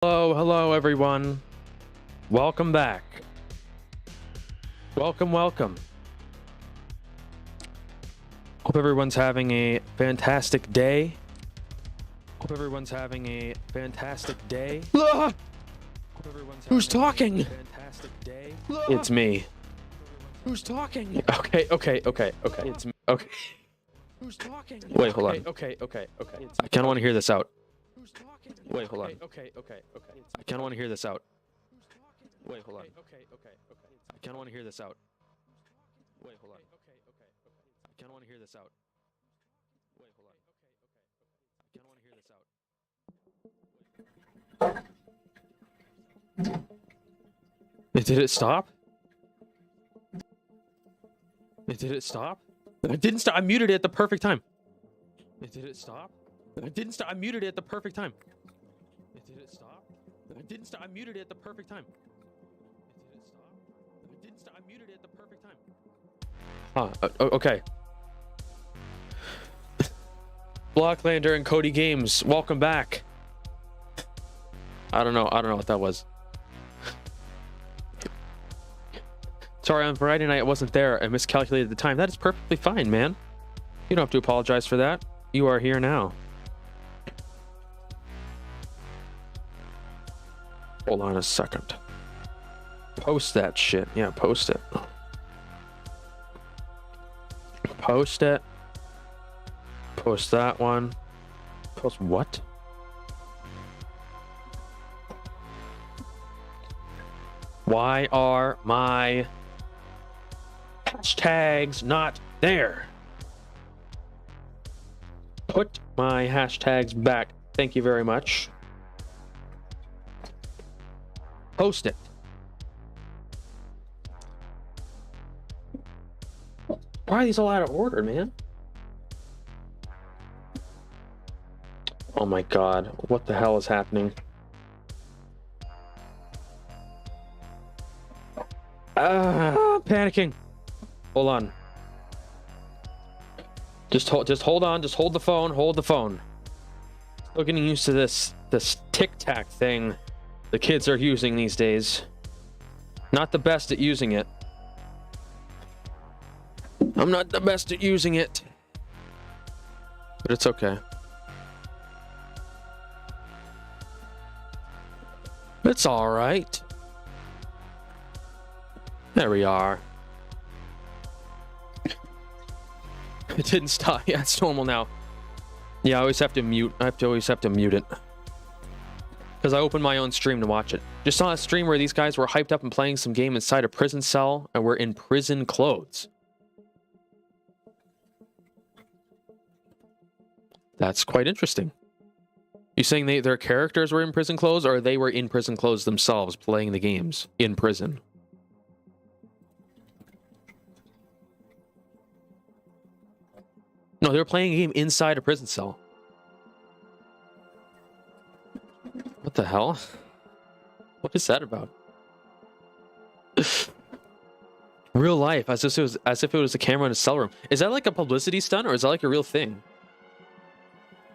Hello everyone. Welcome back. Welcome. Hope everyone's having a fantastic day. Ah! Who's talking? It's me. Who's talking? Okay. It's me. Okay. Who's talking? Wait, hold on. Okay. I kind of want to hear this out. Wait, hold on. Okay. I kind of want to hear this out. Wait, hold on. Okay. I kind of want to hear this out. Wait, hold on. Okay. I kind of want to hear this out. Wait, hold on. I kind of want to hear this out. Did it stop? Did it stop? It didn't stop. I muted it at the perfect time. Did it stop? I didn't stop. I muted it at the perfect time. Did it stop? I didn't stop. I muted it at the perfect time. Did it stop? I didn't stop. I muted it at the perfect time. Okay. Blocklander and Cody Games, welcome back. I don't know what that was. Sorry, on Friday night I wasn't there. I miscalculated the time. That is perfectly fine, man. You don't have to apologize for that. You are here now. Hold on a second. Post that shit. Yeah, post it. Post it. Post that one. Post what? Why are my hashtags not there? Put my hashtags back. Thank you very much. Post it. Why are these all out of order, man? Oh my god, what the hell is happening? Panicking. Hold on. Just hold on. Just hold the phone. Hold the phone. Still getting used to this tic-tac thing the kids are using these days. Not the best at using it. I'm not the best at using it. But it's okay. It's alright. There we are. It didn't stop. Yeah, it's normal now. Yeah, I always have to mute. I always have to mute it. Because I opened my own stream to watch it. Just saw a stream where these guys were hyped up and playing some game inside a prison cell and were in prison clothes. That's quite interesting. You saying their characters were in prison clothes, or they were in prison clothes themselves playing the games in prison? No, they were playing a game inside a prison cell. What the hell? What is that about? Real life, as if it was a camera in a cell room. Is that like a publicity stunt, or is that like a real thing?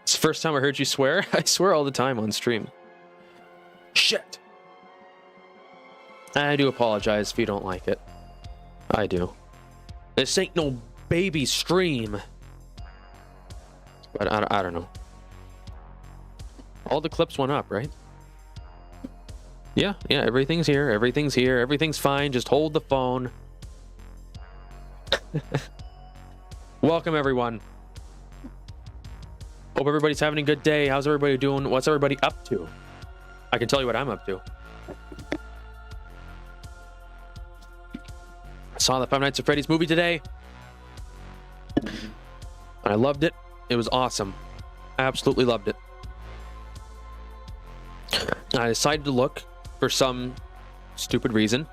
It's the first time I heard you swear. I swear all the time on stream. Shit. I do apologize if you don't like it. I do. This ain't no baby stream. But I don't know. All the clips went up, right? Yeah, everything's here. Everything's fine. Just hold the phone. Welcome, everyone. Hope everybody's having a good day. How's everybody doing? What's everybody up to? I can tell you what I'm up to. I saw the Five Nights at Freddy's movie today. I loved it. It was awesome. I absolutely loved it. I decided to look for some stupid reason.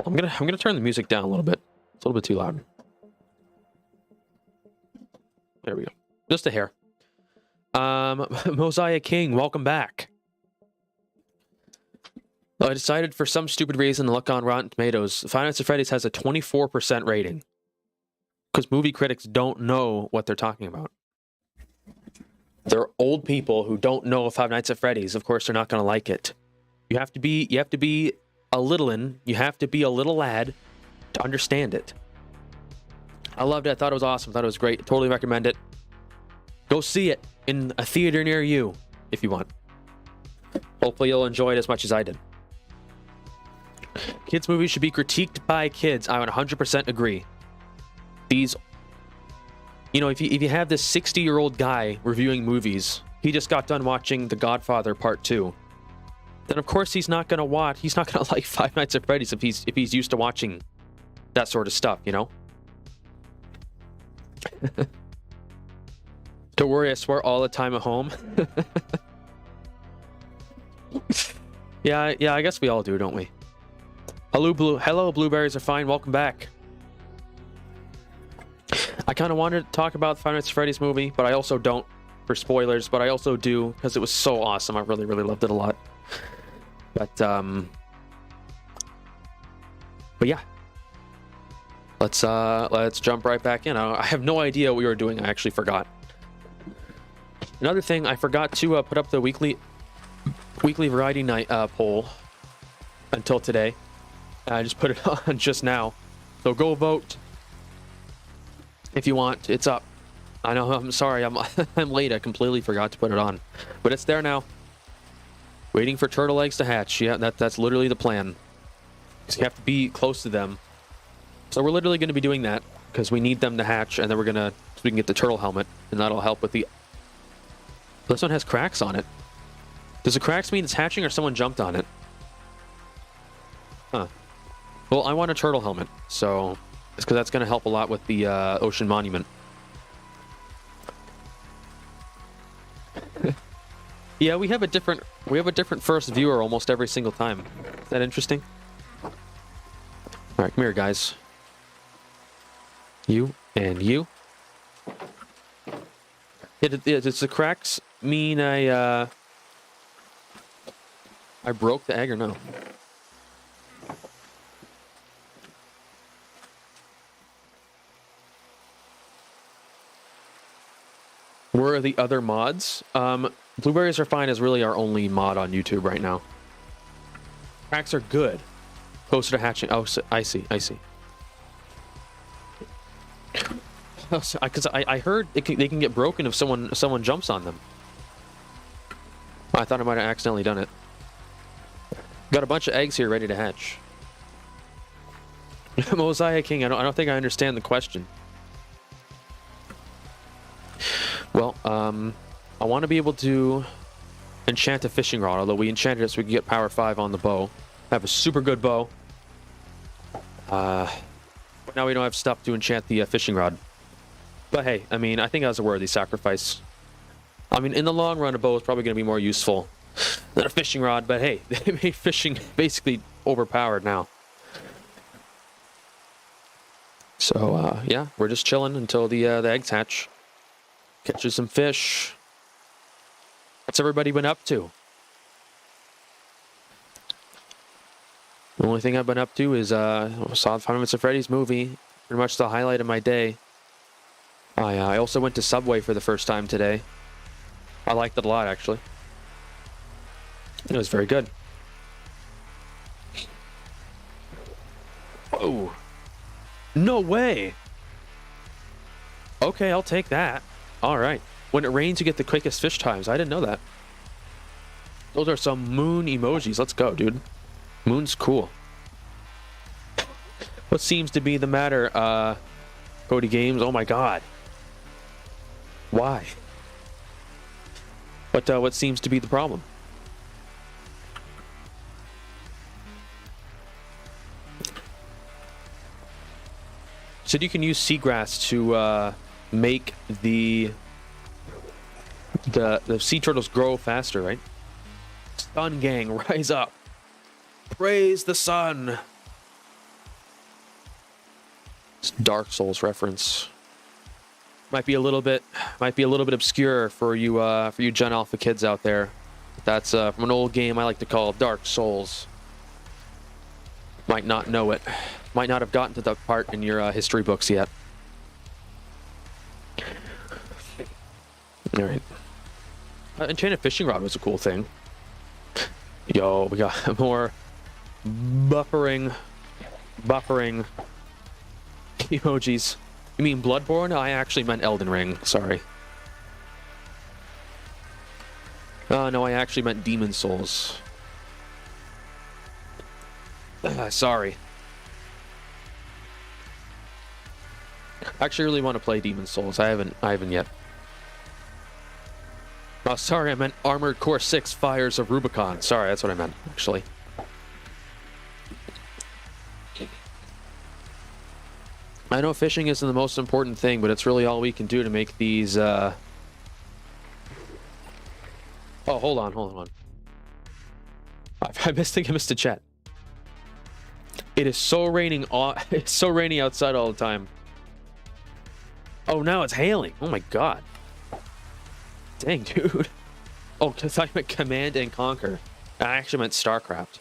I'm gonna turn the music down a little bit. It's a little bit too loud. There we go. Just a hair. Mosiah King, welcome back. I decided for some stupid reason to look on Rotten Tomatoes. Five Nights at Freddy's has a 24% rating. Because movie critics don't know what they're talking about. They're old people who don't know Five Nights at Freddy's. Of course, they're not going to like it. You have to be a little lad to understand it. I loved it. I thought it was awesome. I thought it was great. Totally recommend it. Go see it in a theater near you if you want. Hopefully you'll enjoy it as much as I did. Kids' movies should be critiqued by kids. I would 100% agree. These, you know, if you have this 60-year-old guy reviewing movies, he just got done watching The Godfather Part 2. Then of course he's not gonna like Five Nights at Freddy's if he's used to watching that sort of stuff, you know? Don't worry, I swear all the time at home. Yeah, I guess we all do, don't we? Hello, blueberries are fine. Welcome back. I kind of wanted to talk about the Five Nights at Freddy's movie, but I also don't for spoilers, but I also do because it was so awesome. I really, really loved it a lot. But yeah. Let's jump right back in. I have no idea what we were doing. I actually forgot. Another thing, I forgot to put up the weekly variety night poll until today. I just put it on just now, so go vote if you want. It's up. I know. I'm sorry. I'm late. I completely forgot to put it on, but it's there now. Waiting for turtle eggs to hatch. Yeah, that's literally the plan. Because you have to be close to them. So we're literally going to be doing that because we need them to hatch, and then we can get the turtle helmet, and that'll help with the. This one has cracks on it. Does the cracks mean it's hatching or someone jumped on it? Huh. Well, I want a turtle helmet, so it's because that's going to help a lot with the ocean monument. Yeah, we have a different first viewer almost every single time. Is that interesting? All right, come here, guys. You and you. Does the cracks mean I broke the egg or no? Where are the other mods? Blueberries Are Fine is really our only mod on YouTube right now. Cracks are good. Closer to hatching. Oh, I see. Because I heard they can get broken if someone jumps on them. I thought I might have accidentally done it. Got a bunch of eggs here ready to hatch. Mosiah King, I don't think I understand the question. Well, I want to be able to enchant a fishing rod, although we enchanted it so we can get power 5 on the bow. I have a super good bow. But now we don't have stuff to enchant the fishing rod. But hey, I mean, I think that was a worthy sacrifice. I mean, in the long run, a bow is probably going to be more useful than a fishing rod, but hey, they made fishing basically overpowered now. So, yeah, we're just chilling until the eggs hatch. Catches some fish. What's everybody been up to? The only thing I've been up to is saw the Five Nights at Freddy's movie. Pretty much the highlight of my day. I also went to Subway for the first time today. I liked it a lot, actually. It was very good. Whoa. No way. Okay, I'll take that. All right. When it rains, you get the quickest fish times. I didn't know that. Those are some moon emojis. Let's go, dude. Moon's cool. What seems to be the matter, Cody Games? Oh my god. Why? What seems to be the problem? Said you can use seagrass to make the sea turtles grow faster, right? Sun gang, rise up. Praise the sun. It's Dark Souls reference. Might be a little bit obscure for you Gen Alpha kids out there. That's from an old game I like to call Dark Souls. Might not know it. Might not have gotten to that part in your history books yet. All right. Enchanted fishing rod was a cool thing. Yo, we got more buffering emojis. You mean Bloodborne? I actually meant Elden Ring. Sorry. No, I actually meant Demon Souls. Sorry. I actually really want to play Demon Souls. I haven't yet. Oh, sorry, I meant Armored Core 6 Fires of Rubicon. Sorry, that's what I meant, actually. I know fishing isn't the most important thing, but it's really all we can do to make these, Oh, hold on. I missed a chat. It is so raining. It's so rainy outside all the time. Oh, now it's hailing. Oh my god. Dang, dude. Oh, I thought you meant Command and Conquer. I actually meant StarCraft.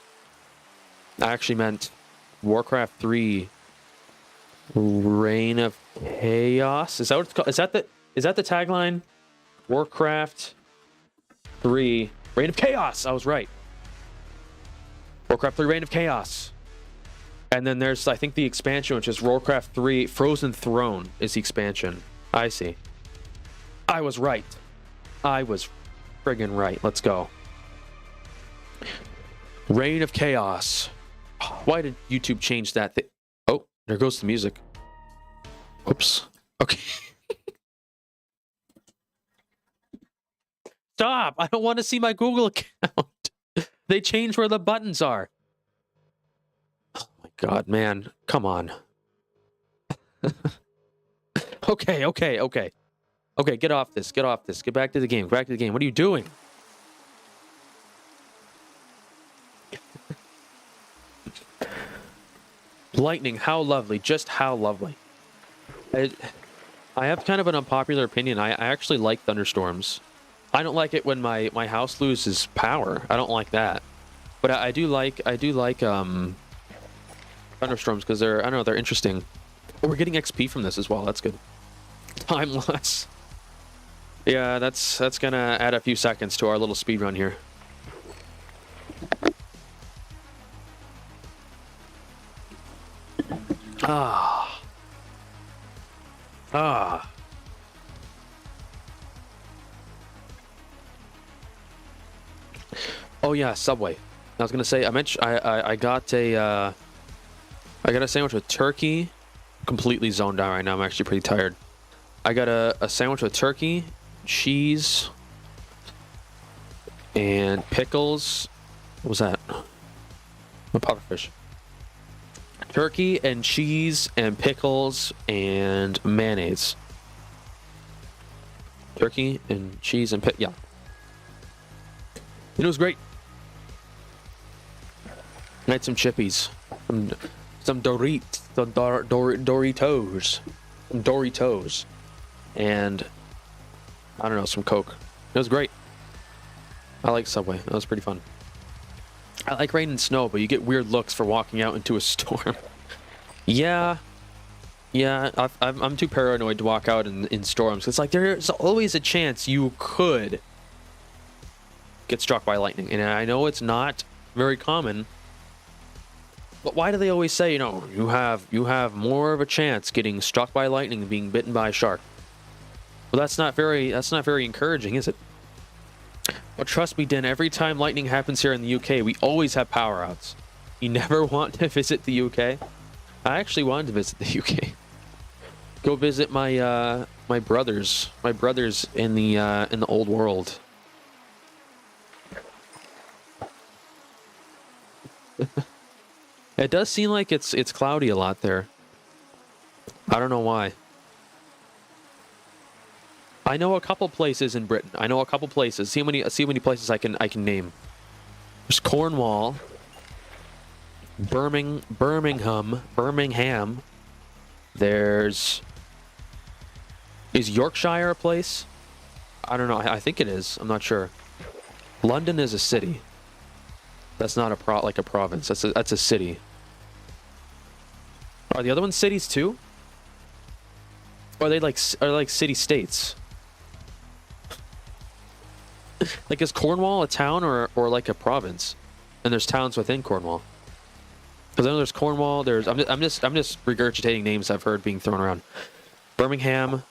I actually meant Warcraft 3 Reign of Chaos. Is that what it's called? Is that the tagline? Warcraft 3 Reign of Chaos. I was right. Warcraft 3 Reign of Chaos. And then there's, I think, the expansion, which is Warcraft 3 Frozen Throne is the expansion. I see. I was right. I was friggin' right. Let's go. Reign of Chaos. Why did YouTube change that thing? Oh, there goes the music. Oops. Okay. Stop! I don't want to see my Google account. They changed where the buttons are. Oh my god, man. Come on. Okay. Okay, get off this. Get back to the game. What are you doing? Lightning, how lovely. Just how lovely. I have kind of an unpopular opinion. I actually like thunderstorms. I don't like it when my house loses power. I don't like that. But I do like thunderstorms because they're, I don't know, they're interesting. Oh, we're getting XP from this as well. That's good. Timeless. Yeah, that's gonna add a few seconds to our little speed run here. Oh yeah, Subway. I was gonna say I got a sandwich with turkey. Completely zoned out right now. I'm actually pretty tired. I got a sandwich with turkey, cheese, and pickles. What was that? A pufferfish. Turkey and cheese and pickles and mayonnaise. Turkey and cheese and yeah. And it was great. I had some chippies, some Doritos, and I don't know, some Coke. It was great. I like Subway. That was pretty fun. I like rain and snow, but you get weird looks for walking out into a storm. Yeah, I'm too paranoid to walk out in storms. It's like there's always a chance you could get struck by lightning, and I know it's not very common. But why do they always say, you know, you have more of a chance getting struck by lightning than being bitten by a shark? Well, that's not very encouraging, is it? But trust me, Den, every time lightning happens here in the UK, we always have power outs. You never want to visit the UK? I actually wanted to visit the UK. Go visit my my brothers in the old world. It does seem like it's cloudy a lot there. I don't know why. I know a couple places in Britain. I know a couple places. See how many places I can name. There's Cornwall, Birmingham. Is Yorkshire a place? I don't know. I think it is. I'm not sure. London is a city. That's not a province. That's a city. Are the other ones cities too? Or are they like city states? Like, is Cornwall a town or like a province? And there's towns within Cornwall. Because I know there's Cornwall. I'm just regurgitating names I've heard being thrown around. Birmingham,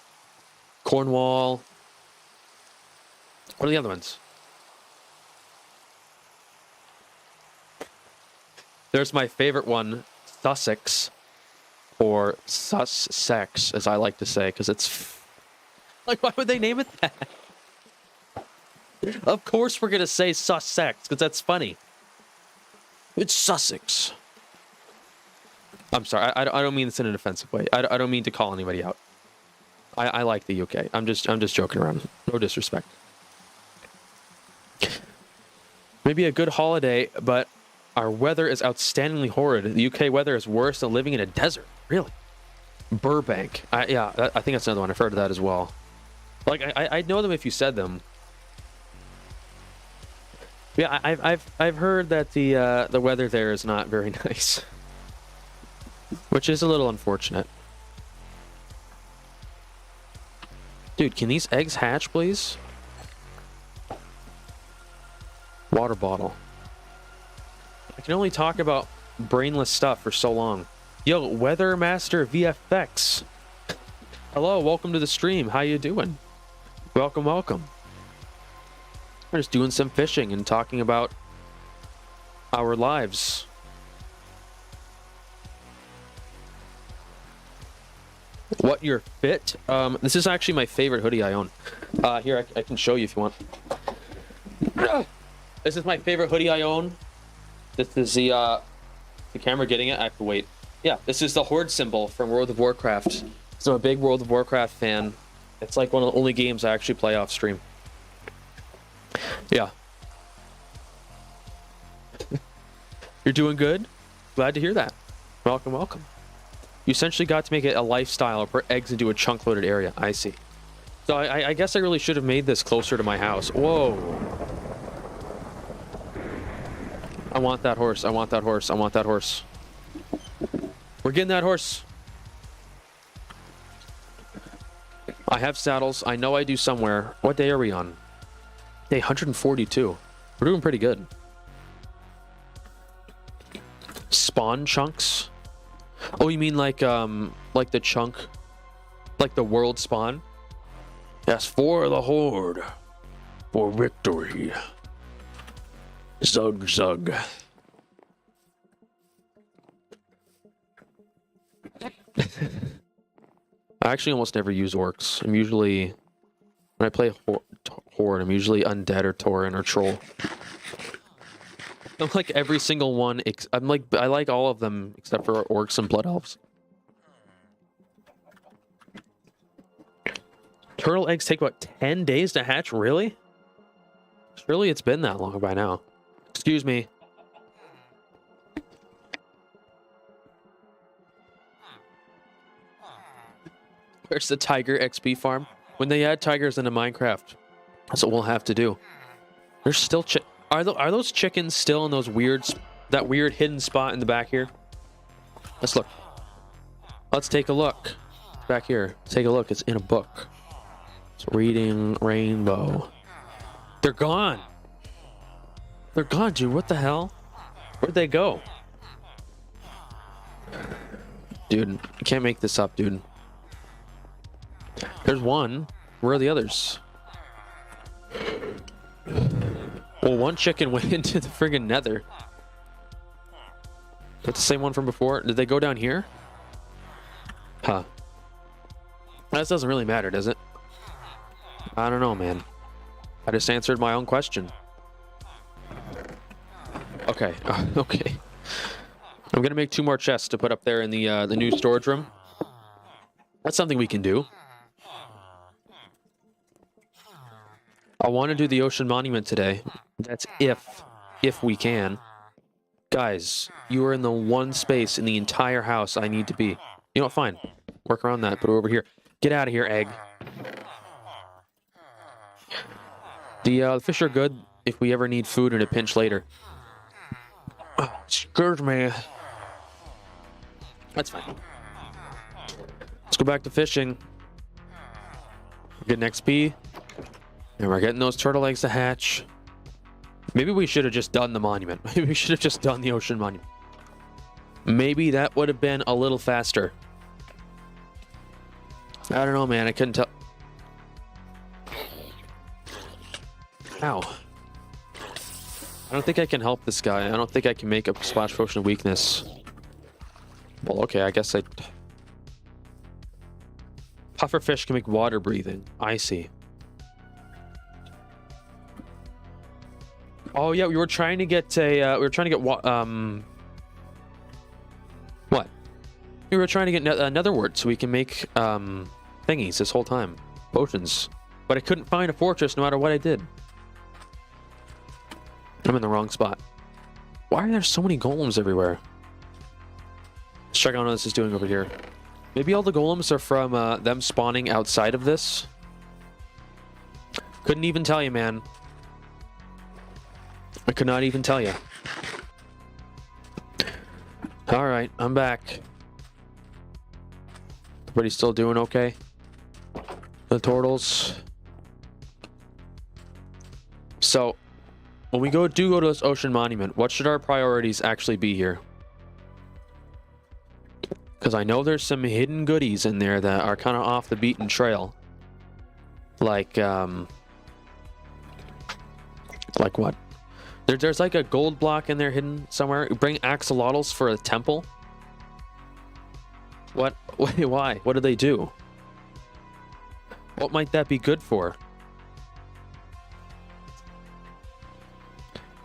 Cornwall. What are the other ones? There's my favorite one, Sussex, or Sussex, as I like to say, because it's like, why would they name it that? Of course we're gonna say Sussex, because that's funny. It's Sussex. I'm sorry, I don't mean this in an offensive way. I don't mean to call anybody out. I like the UK. I'm just joking around. No disrespect. Maybe a good holiday, but our weather is outstandingly horrid. The UK weather is worse than living in a desert. Really? Burbank. Yeah, I think that's another one. I've heard of that as well. Like, I'd know them if you said them. Yeah, I've heard that the weather there is not very nice, which is a little unfortunate. Dude, can these eggs hatch, please? Water bottle. I can only talk about brainless stuff for so long. Yo, Weathermaster VFX. Hello, welcome to the stream. How you doing? Welcome, welcome. We're just doing some fishing and talking about our lives. What, you're fit? This is actually my favorite hoodie I own. Here, I can show you if you want. This is my favorite hoodie I own. This is the camera getting it? I have to wait. Yeah, this is the Horde symbol from World of Warcraft. So I'm a big World of Warcraft fan. It's like one of the only games I actually play off stream. Yeah. You're doing good? Glad to hear that. Welcome, welcome. You essentially got to make it a lifestyle or put eggs into a chunk-loaded area. I see. So I guess I really should have made this closer to my house. Whoa. I want that horse. I want that horse. I want that horse. We're getting that horse. I have saddles. I know I do somewhere. What day are we on? Day 142. We're doing pretty good. Spawn chunks? Oh, you mean like the chunk, like the world spawn? Yes, for the Horde, for victory. Zug zug. I actually almost never use orcs. I'm usually, when I play Horde, I'm usually undead or Tauren or troll. I'm like every single one. I like all of them except for orcs and blood elves. Turtle eggs take about 10 days to hatch? Really? Surely it's been that long by now. Excuse me. Where's the tiger XP farm? When they add tigers into Minecraft, that's what we'll have to do. There's still are those chickens still in those that weird hidden spot in the back here? Let's look. Let's take a look. Back here. Take a look. It's in a book. It's reading rainbow. They're gone. They're gone, dude. What the hell? Where'd they go? Dude, you can't make this up, dude. There's one. Where are the others? Well, one chicken went into the friggin' nether. Is that the same one from before? Did they go down here? Huh. That doesn't really matter, does it? I don't know, man. I just answered my own question. Okay. Okay. I'm gonna make 2 more chests to put up there in the new storage room. That's something we can do. I want to do the ocean monument today. That's if we can. Guys, you are in the one space in the entire house I need to be. You know what? Fine. Work around that. Put it over here. Get out of here, egg. The fish are good if we ever need food in a pinch later. Excuse me. That's fine. Let's go back to fishing. Get an XP. And we're getting those turtle eggs to hatch. Maybe we should have just done the monument. Maybe we should have just done the ocean monument. Maybe that would have been a little faster. I don't know, man. I couldn't tell. Ow. I don't think I can help this guy. I don't think I can make a splash potion of weakness. Well, okay, I guess I... Pufferfish can make water breathing. I see. Oh yeah, we were trying to get a... we were trying to get... What? We were trying to get another word so we can make thingies this whole time. Potions. But I couldn't find a fortress no matter what I did. I'm in the wrong spot. Why are there so many golems everywhere? Let's check out what this is doing over here. Maybe all the golems are from them spawning outside of this. Couldn't even tell you, man. I could not even tell you. Alright, I'm back. Everybody still doing okay? The turtles. So, when we do go to this ocean monument, what should our priorities actually be here? Because I know there's some hidden goodies in there that are kind of off the beaten trail. Like what? There's like a gold block in there hidden somewhere. Bring axolotls for a temple. What? Why? What do they do? What might that be good for?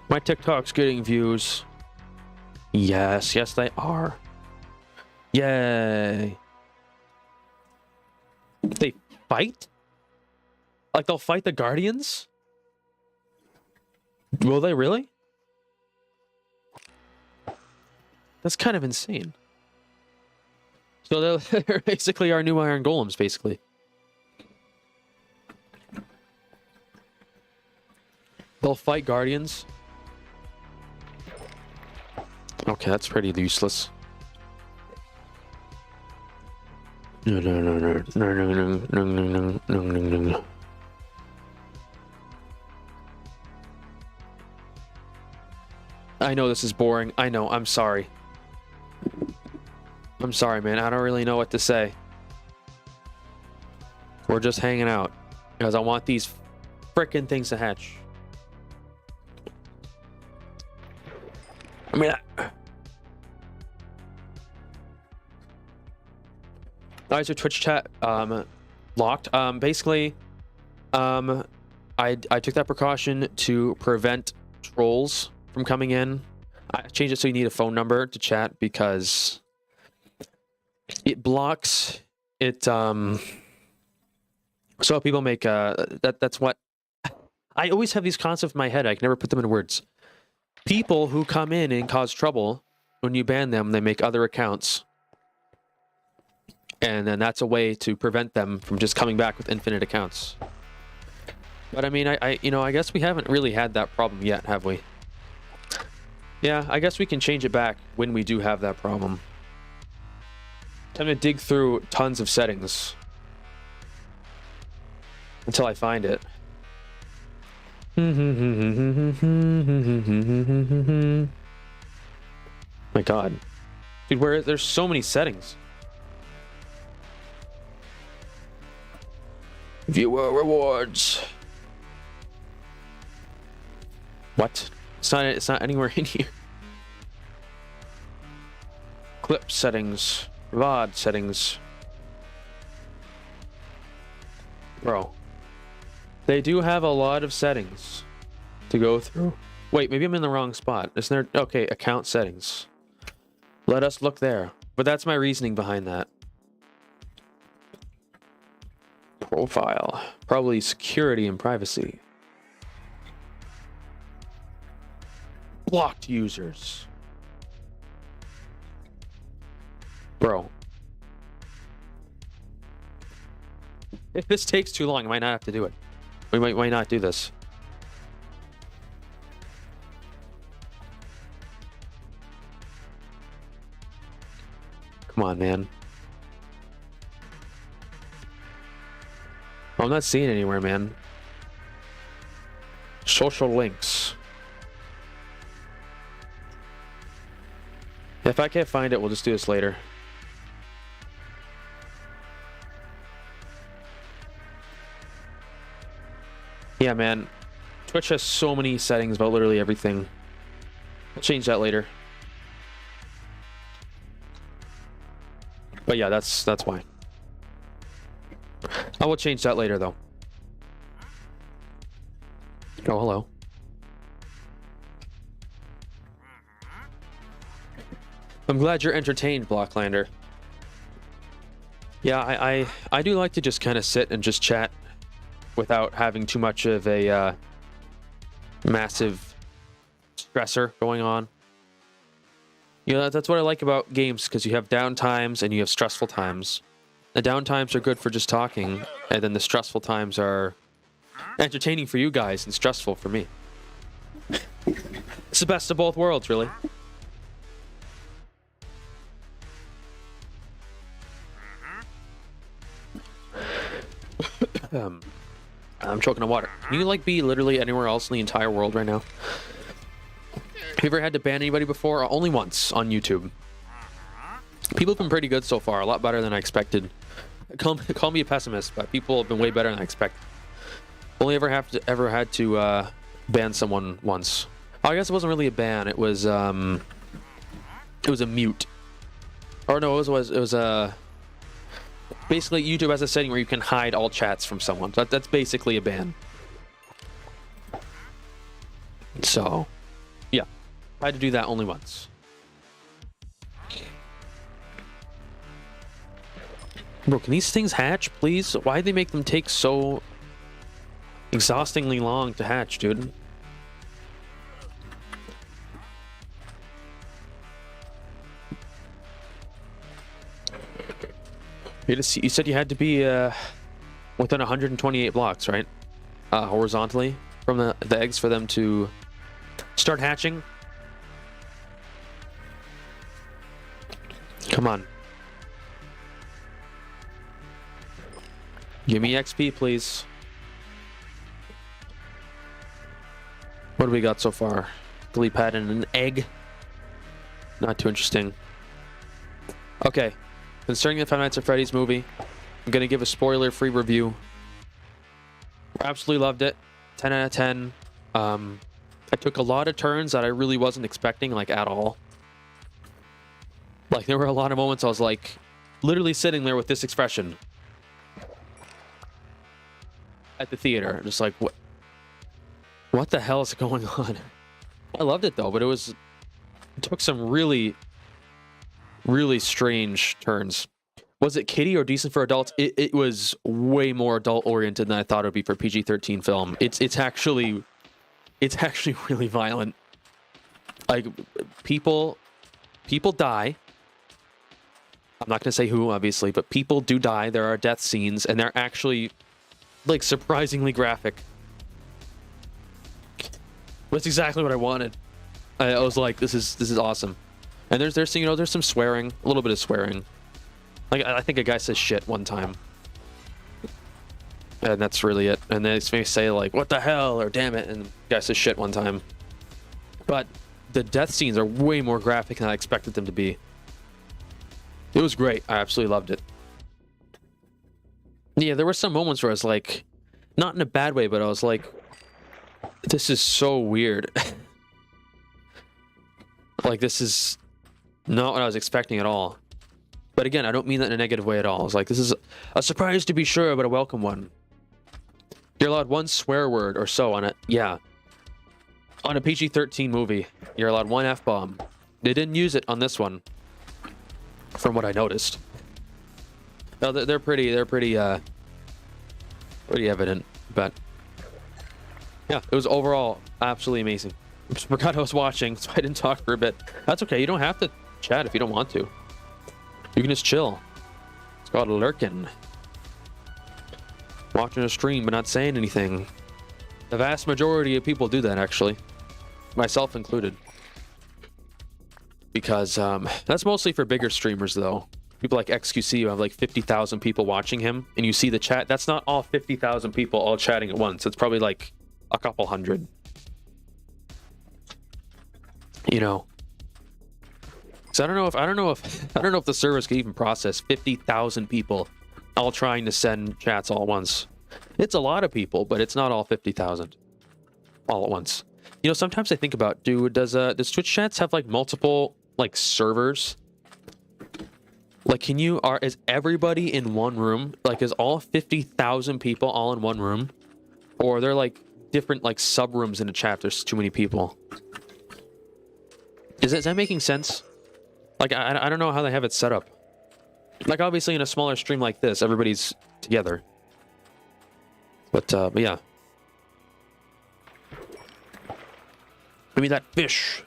My TikTok's getting views. Yes, yes they are. Yay. They fight? Like they'll fight the Guardians? Will they really? That's kind of insane. So they're basically our new Iron Golems, basically. They'll fight Guardians. Okay, that's pretty useless. No. I know this is boring. I know. I'm sorry. I'm sorry, man. I don't really know what to say. We're just hanging out because I want these frickin' things to hatch. I mean, why is your Twitch chat locked? Basically, I took that precaution to prevent trolls from coming in. I changed it so you need a phone number to chat because it blocks it. So people make that's what I always have these concepts in my head. I can never put them in words. People who come in and cause trouble, when you ban them, they make other accounts. And then that's a way to prevent them from just coming back with infinite accounts. But I mean, I guess we haven't really had that problem yet, have we? Yeah, I guess we can change it back when we do have that problem. Time to dig through tons of settings until I find it. My God, dude, there's so many settings. Viewer rewards. What? It's not anywhere in here. Clip settings, VOD settings. Bro, they do have a lot of settings to go through. Wait, maybe I'm in the wrong spot. Isn't there? Okay, account settings. Let us look there. But that's my reasoning behind that. Profile. Probably security and privacy. Blocked users. Bro. If this takes too long, I might not have to do it. We might not do this. Come on, man. I'm not seeing it anywhere, man. Social links. If I can't find it, we'll just do this later. Yeah, man. Twitch has so many settings about literally everything. We'll change that later. But yeah, that's why. I will change that later, though. Oh, hello. I'm glad you're entertained, Blocklander. Yeah, I do like to just kind of sit and just chat without having too much of a massive stressor going on. You know, that's what I like about games, because you have down times and you have stressful times. The down times are good for just talking, and then the stressful times are entertaining for you guys and stressful for me. It's the best of both worlds, really. I'm choking on water. Can you like be literally anywhere else in the entire world right now? Have you ever had to ban anybody before? Only once on YouTube. People have been pretty good so far, a lot better than I expected. Call me a pessimist, but people have been way better than I expected. Only ever had to ban someone once. Oh, I guess it wasn't really a ban. It was a mute. Or no, it was a. Basically, YouTube has a setting where you can hide all chats from someone. That's basically a ban. So, yeah, I had to do that only once. Bro, can these things hatch, please? Why do they make them take so exhaustingly long to hatch, dude? You said you had to be within 128 blocks, right? Horizontally from the eggs for them to start hatching. Come on. Give me XP, please. What do we got so far? Delete pad and an egg. Not too interesting. Okay. Concerning the Five Nights at Freddy's movie, I'm going to give a spoiler-free review. Absolutely loved it. 10 out of 10. I took a lot of turns that I really wasn't expecting, like, at all. Like, there were a lot of moments I was, like, literally sitting there with this expression. At the theater. Just like, what the hell is going on? I loved it, though, but it took some really strange turns. Was it kiddie or decent for adults? It was way more adult oriented than I thought it would be for PG-13 film. It's actually really violent. Like people die. I'm not gonna say who, obviously, but people do die. There are death scenes, and they're actually like surprisingly graphic. That's exactly what I wanted. I was like, this is awesome. And there's some swearing, a little bit of swearing. Like I think a guy says shit one time, and that's really it. And they may say like, "What the hell?" or "Damn it," and the guy says shit one time. But the death scenes are way more graphic than I expected them to be. It was great. I absolutely loved it. Yeah, there were some moments where I was like, not in a bad way, but I was like, this is so weird. Like, this is not what I was expecting at all. But again, I don't mean that in a negative way at all. It's like, this is a surprise to be sure, but a welcome one. You're allowed one swear word or so on it. Yeah. On a PG-13 movie, you're allowed one F-bomb. They didn't use it on this one, from what I noticed. No, they're pretty evident, but yeah, it was overall absolutely amazing. I forgot I was watching, so I didn't talk for a bit. That's okay. You don't have to chat if you don't want to. You can just chill. It's called lurking. Watching a stream but not saying anything. The vast majority of people do that, actually. Myself included. Because that's mostly for bigger streamers, though. People like XQC who have like 50,000 people watching him, and you see the chat. That's not all 50,000 people all chatting at once. It's probably like a couple hundred. You know. So I don't know if the servers can even process 50,000 people all trying to send chats all at once. It's a lot of people, but it's not all 50,000 all at once. You know, sometimes I think about, does Twitch chats have like multiple like servers? Like, is everybody in one room? Like, is all 50,000 people all in one room? Or are there like different like sub rooms in the chat? There's too many people. Is that making sense? Like, I don't know how they have it set up. Like, obviously in a smaller stream like this, everybody's together. But yeah. Give me that fish.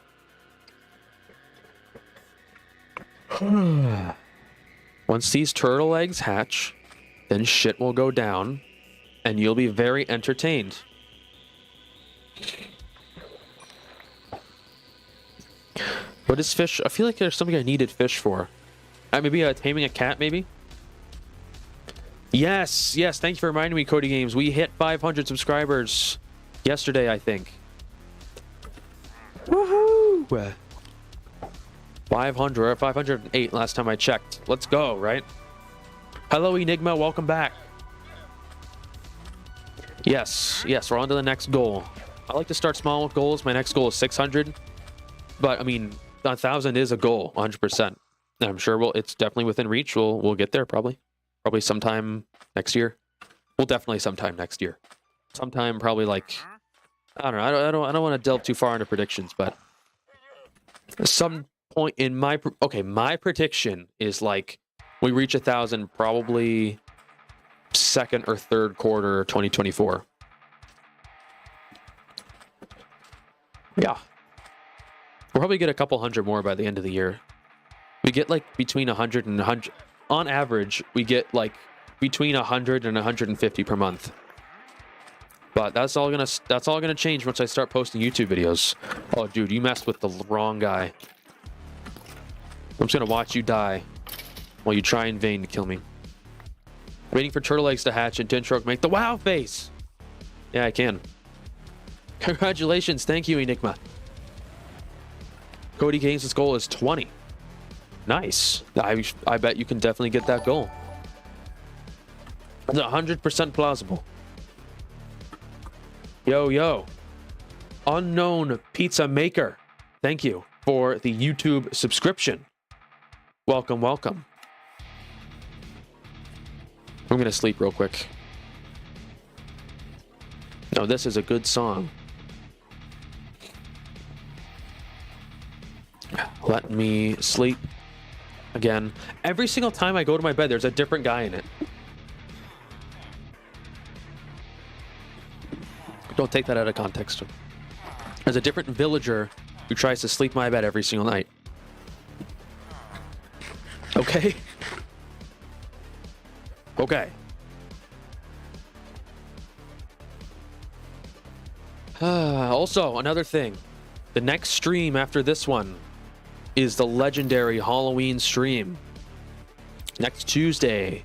Once these turtle eggs hatch, then shit will go down, and you'll be very entertained. What is fish? I feel like there's something I needed fish for. Maybe taming a cat, maybe? Yes, thank you for reminding me, Cody Games. We hit 500 subscribers yesterday, I think. Woohoo! 508 last time I checked. Let's go, right? Hello, Enigma. Welcome back. Yes, we're on to the next goal. I like to start small with goals. My next goal is 600. But, I mean, 1,000 is a goal, 100%. I'm sure it's definitely within reach. We'll get there, probably. Probably sometime next year. Well, definitely sometime next year. Sometime probably like... I don't know. I don't want to delve too far into predictions, but... some point in my prediction is like we reach 1,000 probably second or third quarter 2024. Yeah, we'll probably get a couple hundred more by the end of the year. We get like between 100 and 100 on average. We get like between 100 and 150 per month. But that's all gonna change once I start posting YouTube videos. Oh, dude, you messed with the wrong guy. I'm just gonna watch you die while you try in vain to kill me. Waiting for turtle eggs to hatch and Tintroke make the wow face. Yeah, I can. Congratulations, thank you, Enigma. Cody Games' goal is 20. Nice. I bet you can definitely get that goal. It's 100% plausible. Yo. Unknown Pizza Maker. Thank you for the YouTube subscription. Welcome. I'm gonna sleep real quick. No, this is a good song. Let me sleep again. Every single time I go to my bed, there's a different guy in it. Don't take that out of context. There's a different villager who tries to sleep in my bed every single night. Okay? Okay. Also, another thing. The next stream after this one is the legendary Halloween stream. Next Tuesday,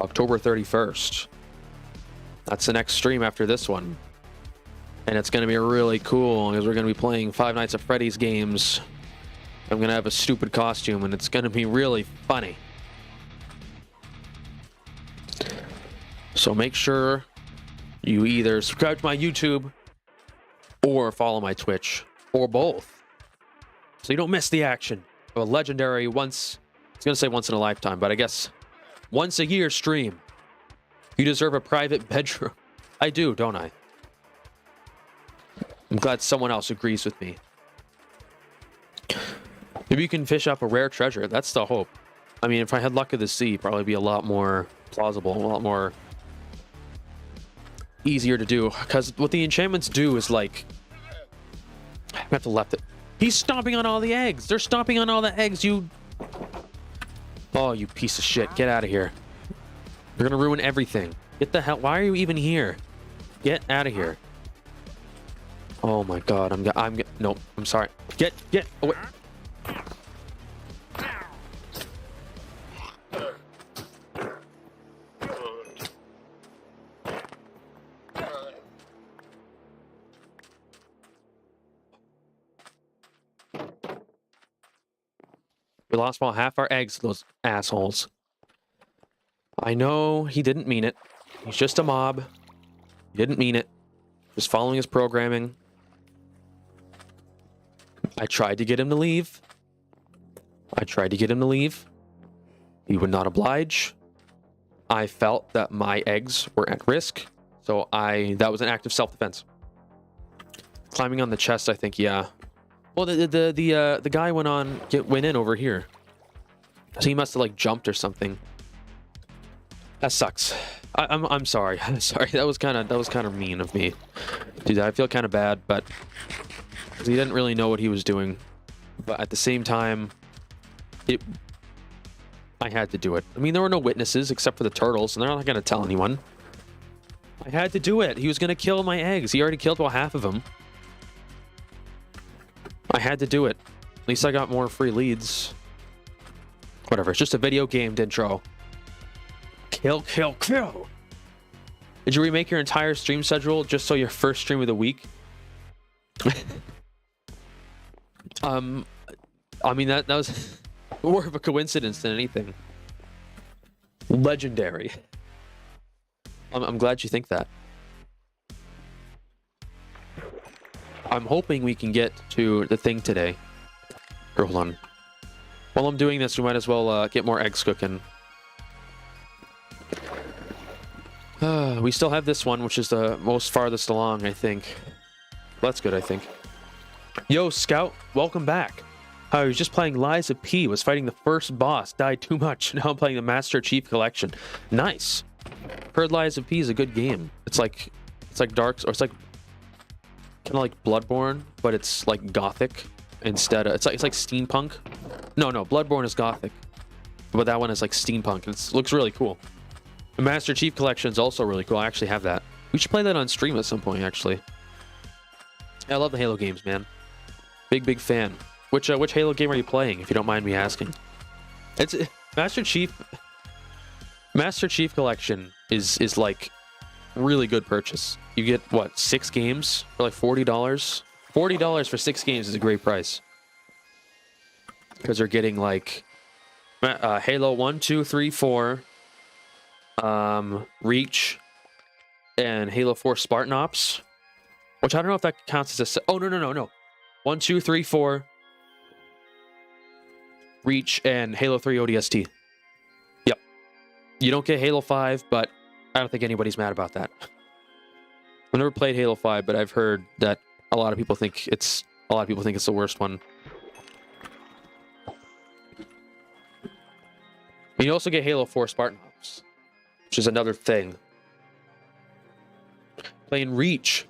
October 31st. That's the next stream after this one. And it's going to be really cool because we're going to be playing Five Nights at Freddy's games. I'm going to have a stupid costume and it's going to be really funny. So make sure you either subscribe to my YouTube or follow my Twitch or both. So you don't miss the action of a legendary I was going to say once in a lifetime, but I guess once a year stream. You deserve a private bedroom. I do, don't I? I'm glad someone else agrees with me. Maybe you can fish up a rare treasure. That's the hope. I mean, if I had Luck of the Sea, probably be a lot more plausible, a lot more easier to do. Because what the enchantments do is like... I have to left it. He's stomping on all the eggs. They're stomping on all the eggs, you... Oh, you piece of shit. Get out of here. You're gonna ruin everything. Get the hell... Why are you even here? Get out of here. Oh my god, no, I'm sorry. Get away. We lost about half our eggs, those assholes. I know he didn't mean it. He's just a mob. He didn't mean it. Just following his programming. I tried to get him to leave. He would not oblige. I felt that my eggs were at risk, so that was an act of self-defense. Climbing on the chest, I think, yeah. Well, the guy went in over here, so he must have like jumped or something. That sucks. I'm sorry. I'm sorry. That was kind of mean of me, dude. I feel kind of bad, but he didn't really know what he was doing. But at the same time, I had to do it. I mean, there were no witnesses except for the turtles, and they're not going to tell anyone. I had to do it. He was going to kill my eggs. He already killed about half of them. I had to do it. At least I got more free leads. Whatever. It's just a video game intro. Kill, kill, kill. Did you remake your entire stream schedule just so your first stream of the week? I mean, that was more of a coincidence than anything. Legendary. I'm glad you think that. I'm hoping we can get to the thing today. Here, hold on. While I'm doing this, we might as well get more eggs cooking. We still have this one, which is the most farthest along, I think. That's good, I think. Yo, Scout, welcome back. I was just playing Lies of P, was fighting the first boss, died too much. Now I'm playing the Master Chief Collection. Nice. Heard Lies of P is a good game. It's like Dark, or it's like kind of like Bloodborne, but it's like Gothic instead. It's like steampunk. No, Bloodborne is Gothic, but that one is like steampunk. It looks really cool. The Master Chief Collection is also really cool. I actually have that. We should play that on stream at some point, actually. I love the Halo games, man. Big fan. Which Halo game are you playing, if you don't mind me asking? It's Master Chief Collection is like really good purchase. You get what, 6 games for like $40? $40 for 6 games is a great price. Because they're getting like Halo 1, 2, 3, 4, Reach, and Halo 4 Spartan Ops. Which I don't know if that counts as a... Oh, no. 1, 2, 3, 4, Reach, and Halo 3 ODST. Yep. You don't get Halo 5, but I don't think anybody's mad about that. I've never played Halo 5, but I've heard that a lot of people think it's the worst one. You also get Halo 4 Spartan Ops, which is another thing. Playing Reach.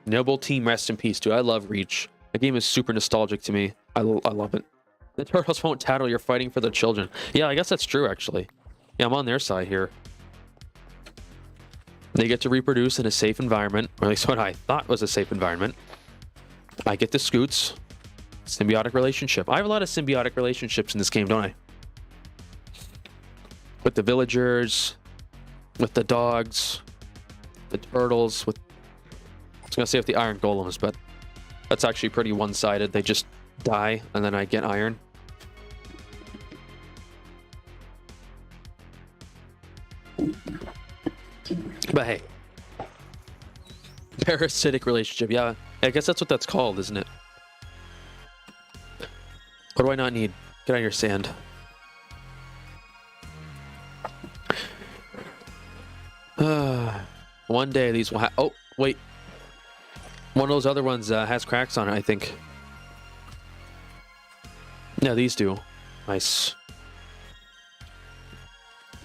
Noble Team, rest in peace, dude. I love Reach. The game is super nostalgic to me. I love it. The turtles won't tattle. You're fighting for the children. Yeah, I guess that's true, actually. Yeah, I'm on their side here. They get to reproduce in a safe environment, or at least what I thought was a safe environment. I get the scoots. Symbiotic relationship. I have a lot of symbiotic relationships in this game, don't I? With the villagers, with the dogs, the turtles, with... I was going to say with the iron golems, but that's actually pretty one-sided. They just die, and then I get iron. But hey. Parasitic relationship. Yeah, I guess that's what that's called, isn't it? What do I not need? Get out of your sand. One day these will have... Oh, wait. One of those other ones has cracks on it, I think. Yeah, these do. Nice.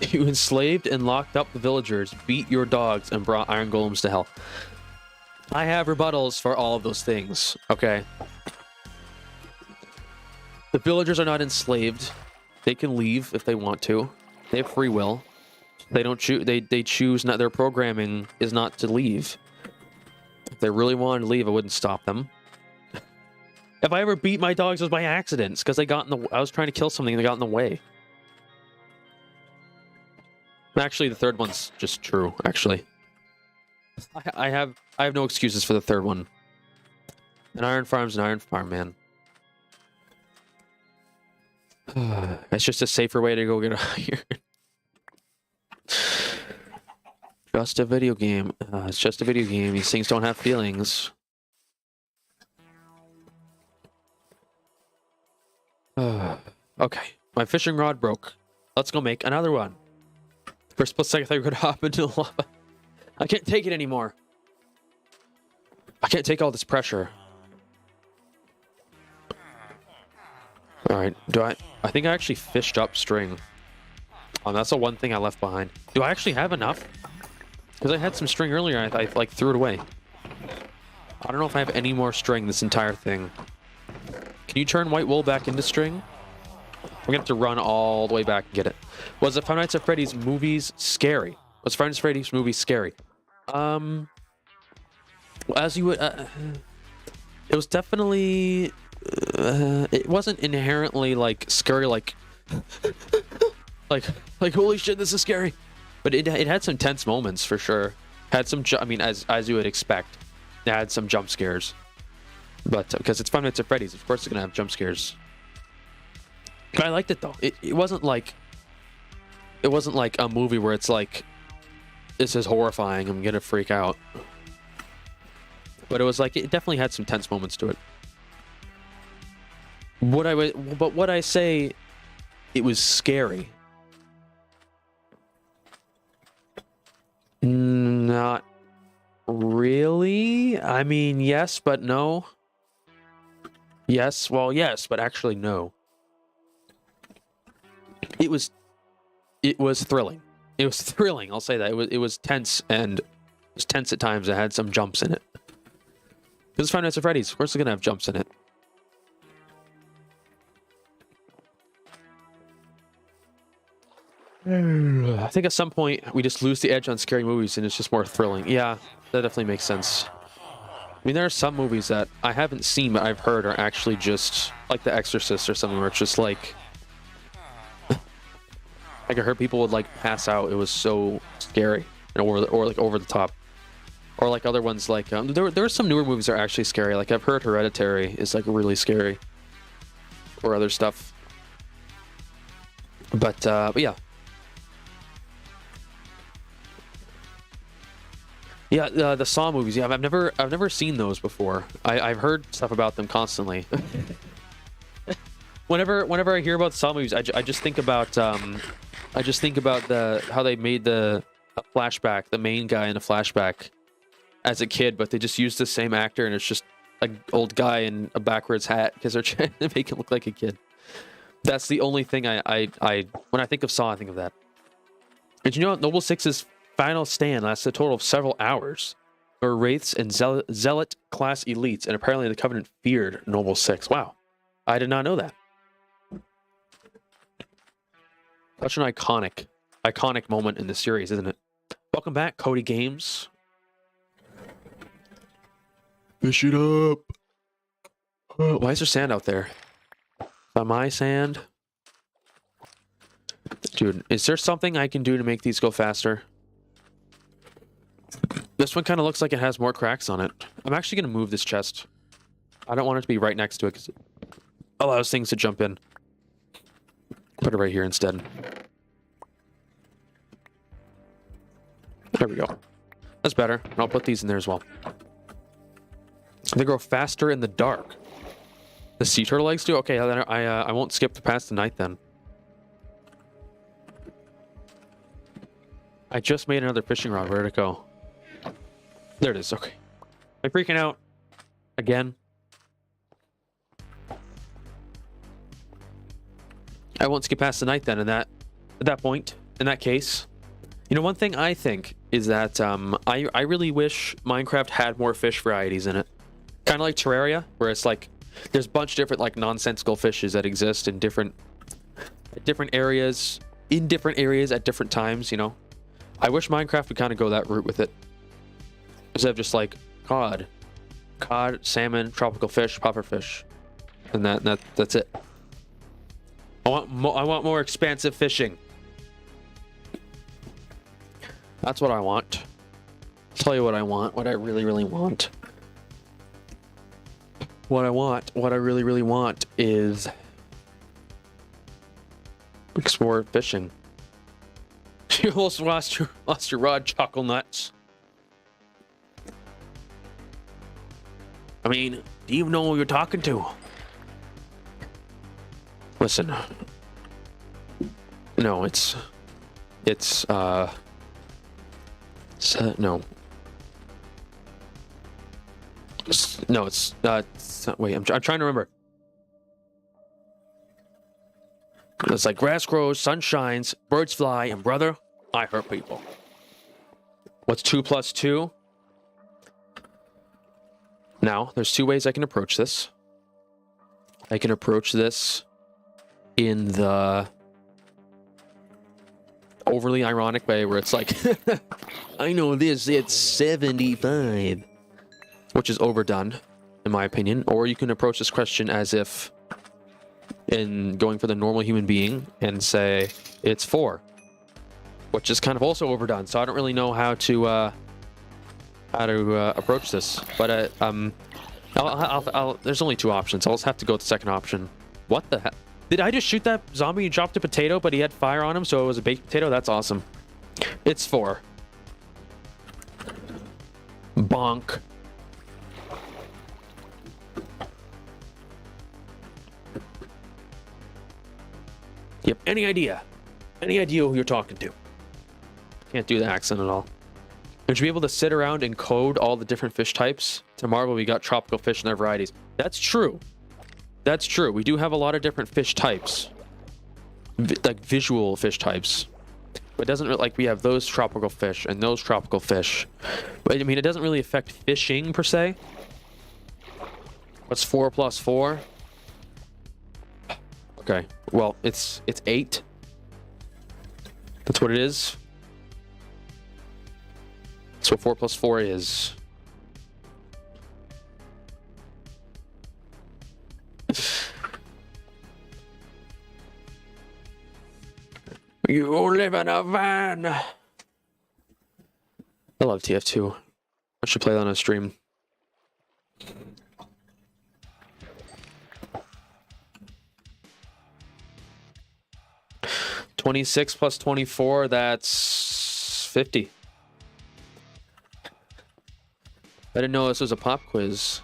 You enslaved and locked up the villagers, beat your dogs, and brought iron golems to hell. I have rebuttals for all of those things, okay? The villagers are not enslaved. They can leave if they want to. They have free will. They don't choose. They choose not. Their programming is not to leave. If they really wanted to leave, I wouldn't stop them. If I ever beat my dogs, it was by accident. It's because they got in the... I was trying to kill something and they got in the way. Actually, the third one's just true, actually. I have no excuses for the third one. An iron farm's an iron farm, man. It's just a safer way to go get out of here. Just a video game. It's just a video game. These things don't have feelings. Okay, my fishing rod broke. Let's go make another one. For a split second, I thought we could hop into the lava. I can't take it anymore. I can't take all this pressure. Alright, I think I actually fished up string. That's the one thing I left behind. Do I actually have enough? Because I had some string earlier, I like threw it away. I don't know if I have any more string this entire thing. Can you turn white wool back into string? We're gonna have to run all the way back and get it. Was the Five Nights at Freddy's movies scary? Was Five Nights at Freddy's movies scary? As you would, it was definitely, it wasn't inherently like scary, like holy shit, this is scary. But it had some tense moments for sure. Had some, I mean, as you would expect, it had some jump scares. But because it's Five Nights at Freddy's, of course it's gonna have jump scares. But I liked it though. It wasn't like a movie where it's like, this is horrifying, I'm gonna freak out. But it was like, it definitely had some tense moments to it. Would I say it was scary? Not really. I mean, yes, but no. Yes, well, yes, but actually no. It was thrilling. It was thrilling, I'll say that. It was tense, and it was tense at times. It had some jumps in it. Because it's Five Nights at Freddy's. Of course it's gonna have jumps in it. I think at some point we just lose the edge on scary movies and it's just more thrilling. Yeah, that definitely makes sense. I mean, there are some movies that I haven't seen but I've heard are actually just like The Exorcist or something, where it's just like I heard people would like pass out. It was so scary, or like over the top. Or like other ones, like there are some newer movies that are actually scary. Like I've heard Hereditary is like really scary, or other stuff. But yeah. Yeah, the Saw movies. Yeah, I've never seen those before. I've heard stuff about them constantly. Whenever I hear about the Saw movies, I just think about how they made a flashback, the main guy in a flashback as a kid, but they just used the same actor, and it's just an old guy in a backwards hat because they're trying to make him look like a kid. That's the only thing when I think of Saw, I think of that. And you know what? Noble Six's final stand lasted a total of several hours. There were wraiths and zealot class elites, and apparently the Covenant feared Noble Six. Wow, I did not know that. Such an iconic moment in the series, isn't it? Welcome back, Cody Games. Fish it up. Why is there sand out there? Is that my sand? Dude, is there something I can do to make these go faster? This one kind of looks like it has more cracks on it. I'm actually going to move this chest. I don't want it to be right next to it because it allows things to jump in. Put it right here instead. There we go. That's better. And I'll put these in there as well. They grow faster in the dark. The sea turtle eggs do? Okay, I won't skip to past the night then. I just made another fishing rod. Where'd it go? There it is. Okay. Am I freaking out again? I won't skip past the night then. At that point, in that case, you know, one thing I think is that I really wish Minecraft had more fish varieties in it. Kind of like Terraria, where it's like there's a bunch of different like nonsensical fishes that exist in different areas, at different times. You know, I wish Minecraft would kind of go that route with it, instead of just like cod, salmon, tropical fish, pufferfish, and that's it. I want more expansive fishing. That's what I want. I'll tell you what I want. What I really, really want. What I really, really want is Explore fishing. You almost lost your rod, chuckle nuts. I mean, do you know who you're talking to? Listen. No, no. No, it's wait, I'm trying to remember. It's like grass grows, sun shines, birds fly, and brother, I hurt people. What's 2 plus 2? Now, there's 2 ways I can approach this. I can approach this in the overly ironic way where it's like, I know this, it's 75. Which is overdone, in my opinion. Or you can approach this question as if in going for the normal human being and say it's 4, which is kind of also overdone. So I don't really know how to approach this. But there's only 2 options. I'll just have to go with the second option. What the heck? Did I just shoot that zombie and dropped a potato, but he had fire on him, so it was a baked potato? That's awesome. It's 4. Bonk. You have any idea who you're talking to? Can't do the accent at all. Would you be able to sit around and code all the different fish types? To Marvel, we got tropical fish and their varieties. That's true. That's true. We do have a lot of different fish types. Like visual fish types. But it doesn't like we have those tropical fish and those tropical fish. But I mean, it doesn't really affect fishing per se. What's 4 plus 4? Okay, well, it's 8. That's what it is. That's what 4 plus 4 is. You live in a van. I love TF2. I should play that on a stream. $26 plus 24, that's 50. I didn't know this was a pop quiz.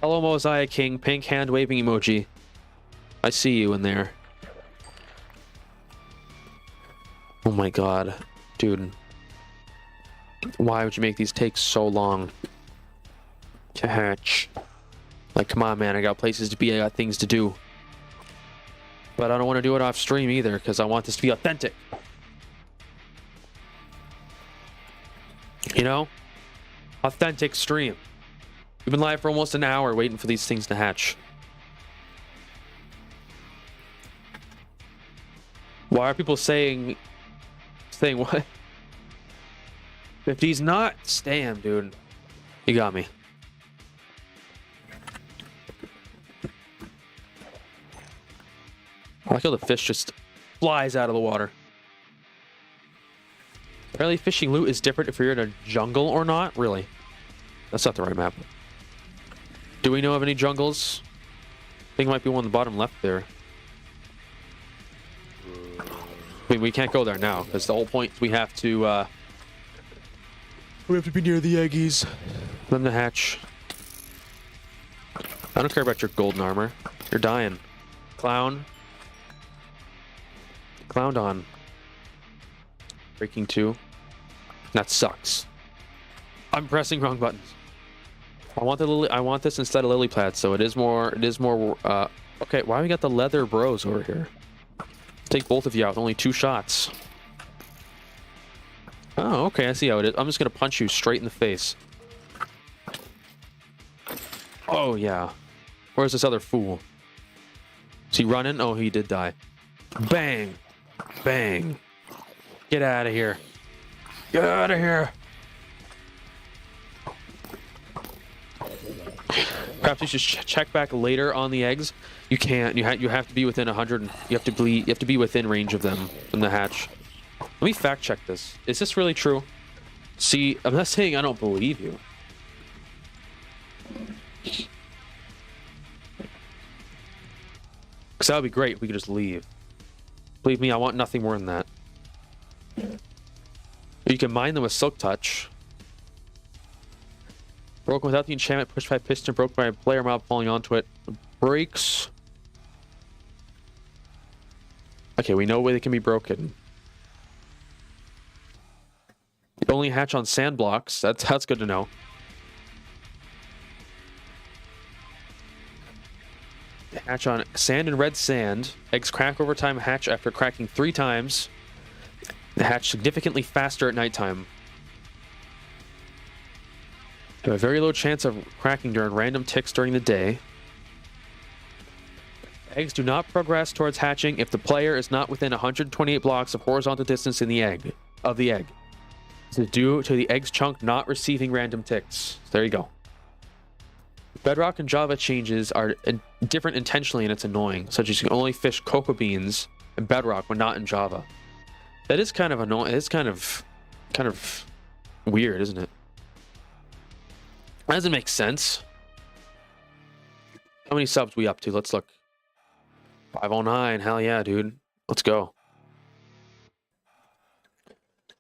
Hello, Mosiah King. Pink hand waving emoji. I see you in there. Oh my god. Dude. Why would you make these take so long to hatch? Like, come on, man. I got places to be. I got things to do. But I don't want to do it off stream either, because I want this to be authentic. You know? Authentic stream. We've been live for almost an hour waiting for these things to hatch. Why are people saying what? 50's nuts. Damn, dude. You got me. I like how the fish just flies out of the water. Apparently fishing loot is different if you're in a jungle or not. Really? That's not the right map. Do we know of any jungles? I think it might be one on the bottom left there. I mean, we can't go there now because the whole point we have to be near the eggies. Them to hatch. I don't care about your golden armor. You're dying. Clown. Clowned on. Breaking 2. That sucks. I'm pressing wrong buttons. I want the lily. I want this instead of lily pad, so it is more. Okay, why we got the leather bros over here? Take both of you out. Only 2 shots. Oh, okay. I see how it is. I'm just gonna punch you straight in the face. Oh yeah. Where's this other fool? Is he running? Oh, he did die. Bang, bang. Get out of here. Get out of here. Perhaps you should check back later on the eggs. You can't. You have to be within 100. You have to be within range of them from the hatch. Let me fact check this. Is this really true? See, I'm not saying I don't believe you. So that would be great if we could just leave. Believe me, I want nothing more than that. You can mine them with Silk Touch. Broken without the enchantment, pushed by a piston, broken by a player mob falling onto it. Breaks. Okay, we know where they can be broken. You only hatch on sand blocks. That's good to know. Hatch on sand and red sand. Eggs crack over time. Hatch after cracking 3 times. They hatch significantly faster at nighttime. Have a very low chance of cracking during random ticks during the day. Eggs do not progress towards hatching if the player is not within 128 blocks of horizontal distance in the egg. This is due to the egg's chunk not receiving random ticks. There you go. Bedrock and Java changes are different intentionally, and it's annoying. Such as you can only fish cocoa beans in Bedrock when not in Java. That is kind of annoying. It's kind of weird, isn't it? That doesn't make sense. How many subs we up to? Let's look. 509. Hell yeah, dude. Let's go.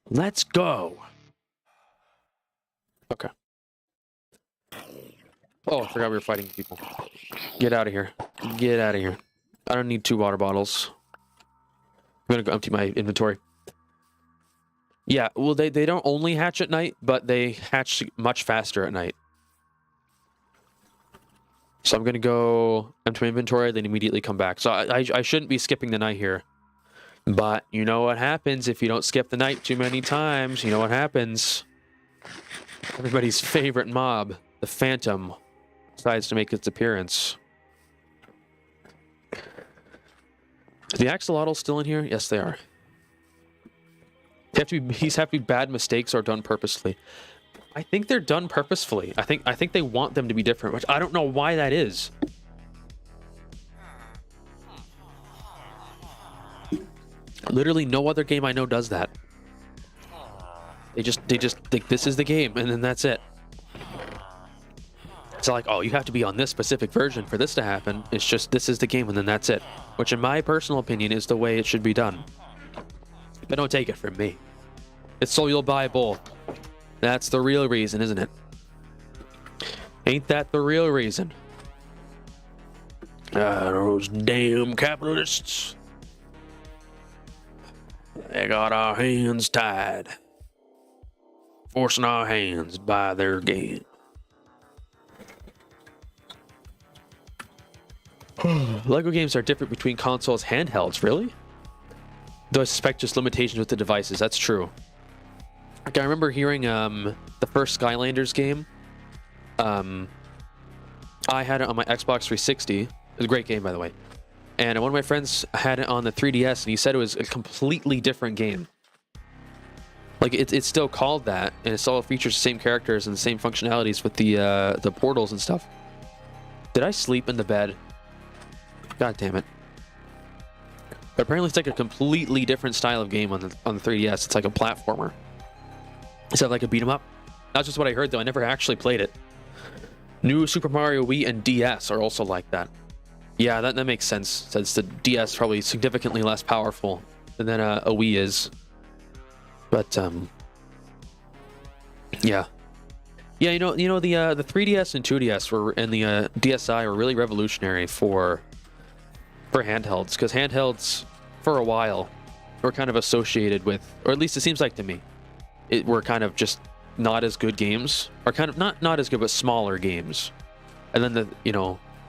Let's go. Okay. Oh, I forgot we were fighting people. Get out of here. Get out of here. I don't need 2 water bottles. I'm gonna go empty my inventory. Yeah, well, they don't only hatch at night, but they hatch much faster at night. So I'm gonna go empty my inventory, then immediately come back. So I shouldn't be skipping the night here. But you know what happens if you don't skip the night too many times. You know what happens. Everybody's favorite mob, the Phantom, decides to make its appearance. Are the axolotls still in here? Yes, they are. These have to be bad mistakes or done purposefully. I think they're done purposefully. I think they want them to be different, which I don't know why that is. Literally no other game I know does that. They just think this is the game, and then that's it. It's like, oh, you have to be on this specific version for this to happen. It's just, this is the game, and then that's it. Which, in my personal opinion, is the way it should be done. But don't take it from me. It's so you'll buy both. That's the real reason, isn't it? Ain't that the real reason? Those damn capitalists. They got our hands tied. Forcing our hands by their game. Lego games are different between consoles and handhelds, really? Though I suspect just limitations with the devices, that's true. Like, I remember hearing the first Skylanders game. I had it on my Xbox 360. It was a great game, by the way. And one of my friends had it on the 3DS, and he said it was a completely different game. Like, it's still called that, and it still features the same characters and the same functionalities with the portals and stuff. Did I sleep in the bed? God damn it. But apparently it's like a completely different style of game on the 3DS. It's like a platformer. Instead of like a beat 'em up. That's just what I heard, though. I never actually played it. New Super Mario Wii and DS are also like that. Yeah, that makes sense, since the DS is probably significantly less powerful than a Wii is. But yeah, you know the 3DS and 2DS were, and the DSi were really revolutionary for handhelds, because handhelds for a while were kind of associated with, or at least it seems like to me, it were kind of just not as good games, or kind of not as good, but smaller games. And then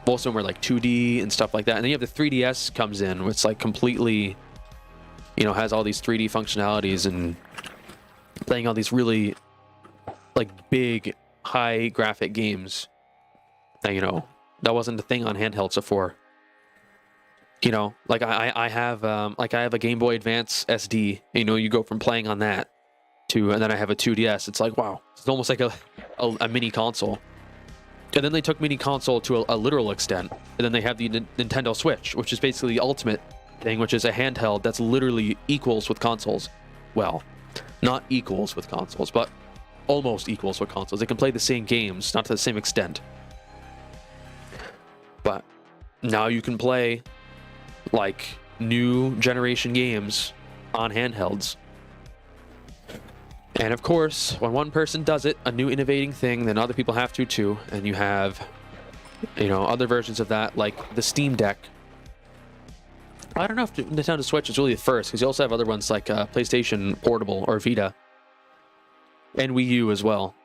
most of them were like 2D and stuff like that. And then you have the 3DS comes in, which like completely, has all these 3D functionalities and playing all these really like big, high graphic games. That that wasn't the thing on handhelds before. Like I have a Game Boy Advance SD. You go from playing on that to, and then I have a 2DS. It's like, wow, it's almost like a mini console. And then they took mini console to a literal extent. And then they have the Nintendo Switch, which is basically the ultimate thing, which is a handheld that's literally equals with consoles. Well, not equals with consoles, but almost equals with consoles. They can play the same games, not to the same extent. But now you can play like new generation games on handhelds. And of course, when one person does it, a new innovating thing, then other people have to too. And you have, you know, other versions of that, like the Steam Deck. I don't know if Nintendo Switch is really the first, because you also have other ones like PlayStation Portable or Vita, and Wii U as well.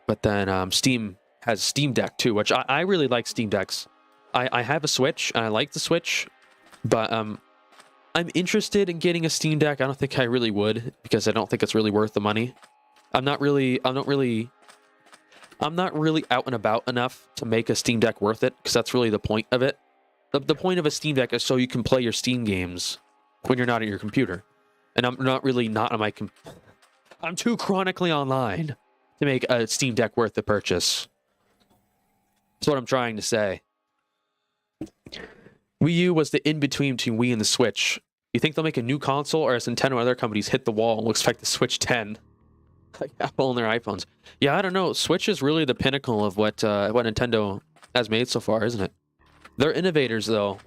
But then Steam has Steam Deck too, which I really like Steam Decks. I have a Switch, and I like the Switch, but I'm interested in getting a Steam Deck. I don't think I really would, because I don't think it's really worth the money. I'm not really out and about enough to make a Steam Deck worth it, because that's really the point of it. The point of a Steam Deck is so you can play your Steam games when you're not at your computer. And I'm not on my I'm too chronically online to make a Steam Deck worth the purchase. That's what I'm trying to say. Wii U was the in-between between Wii and the Switch. You think they'll make a new console, or as Nintendo and other companies hit the wall and looks like the Switch 10? Like Apple and their iPhones. Yeah, I don't know. Switch is really the pinnacle of what Nintendo has made so far, isn't it? They're innovators, though.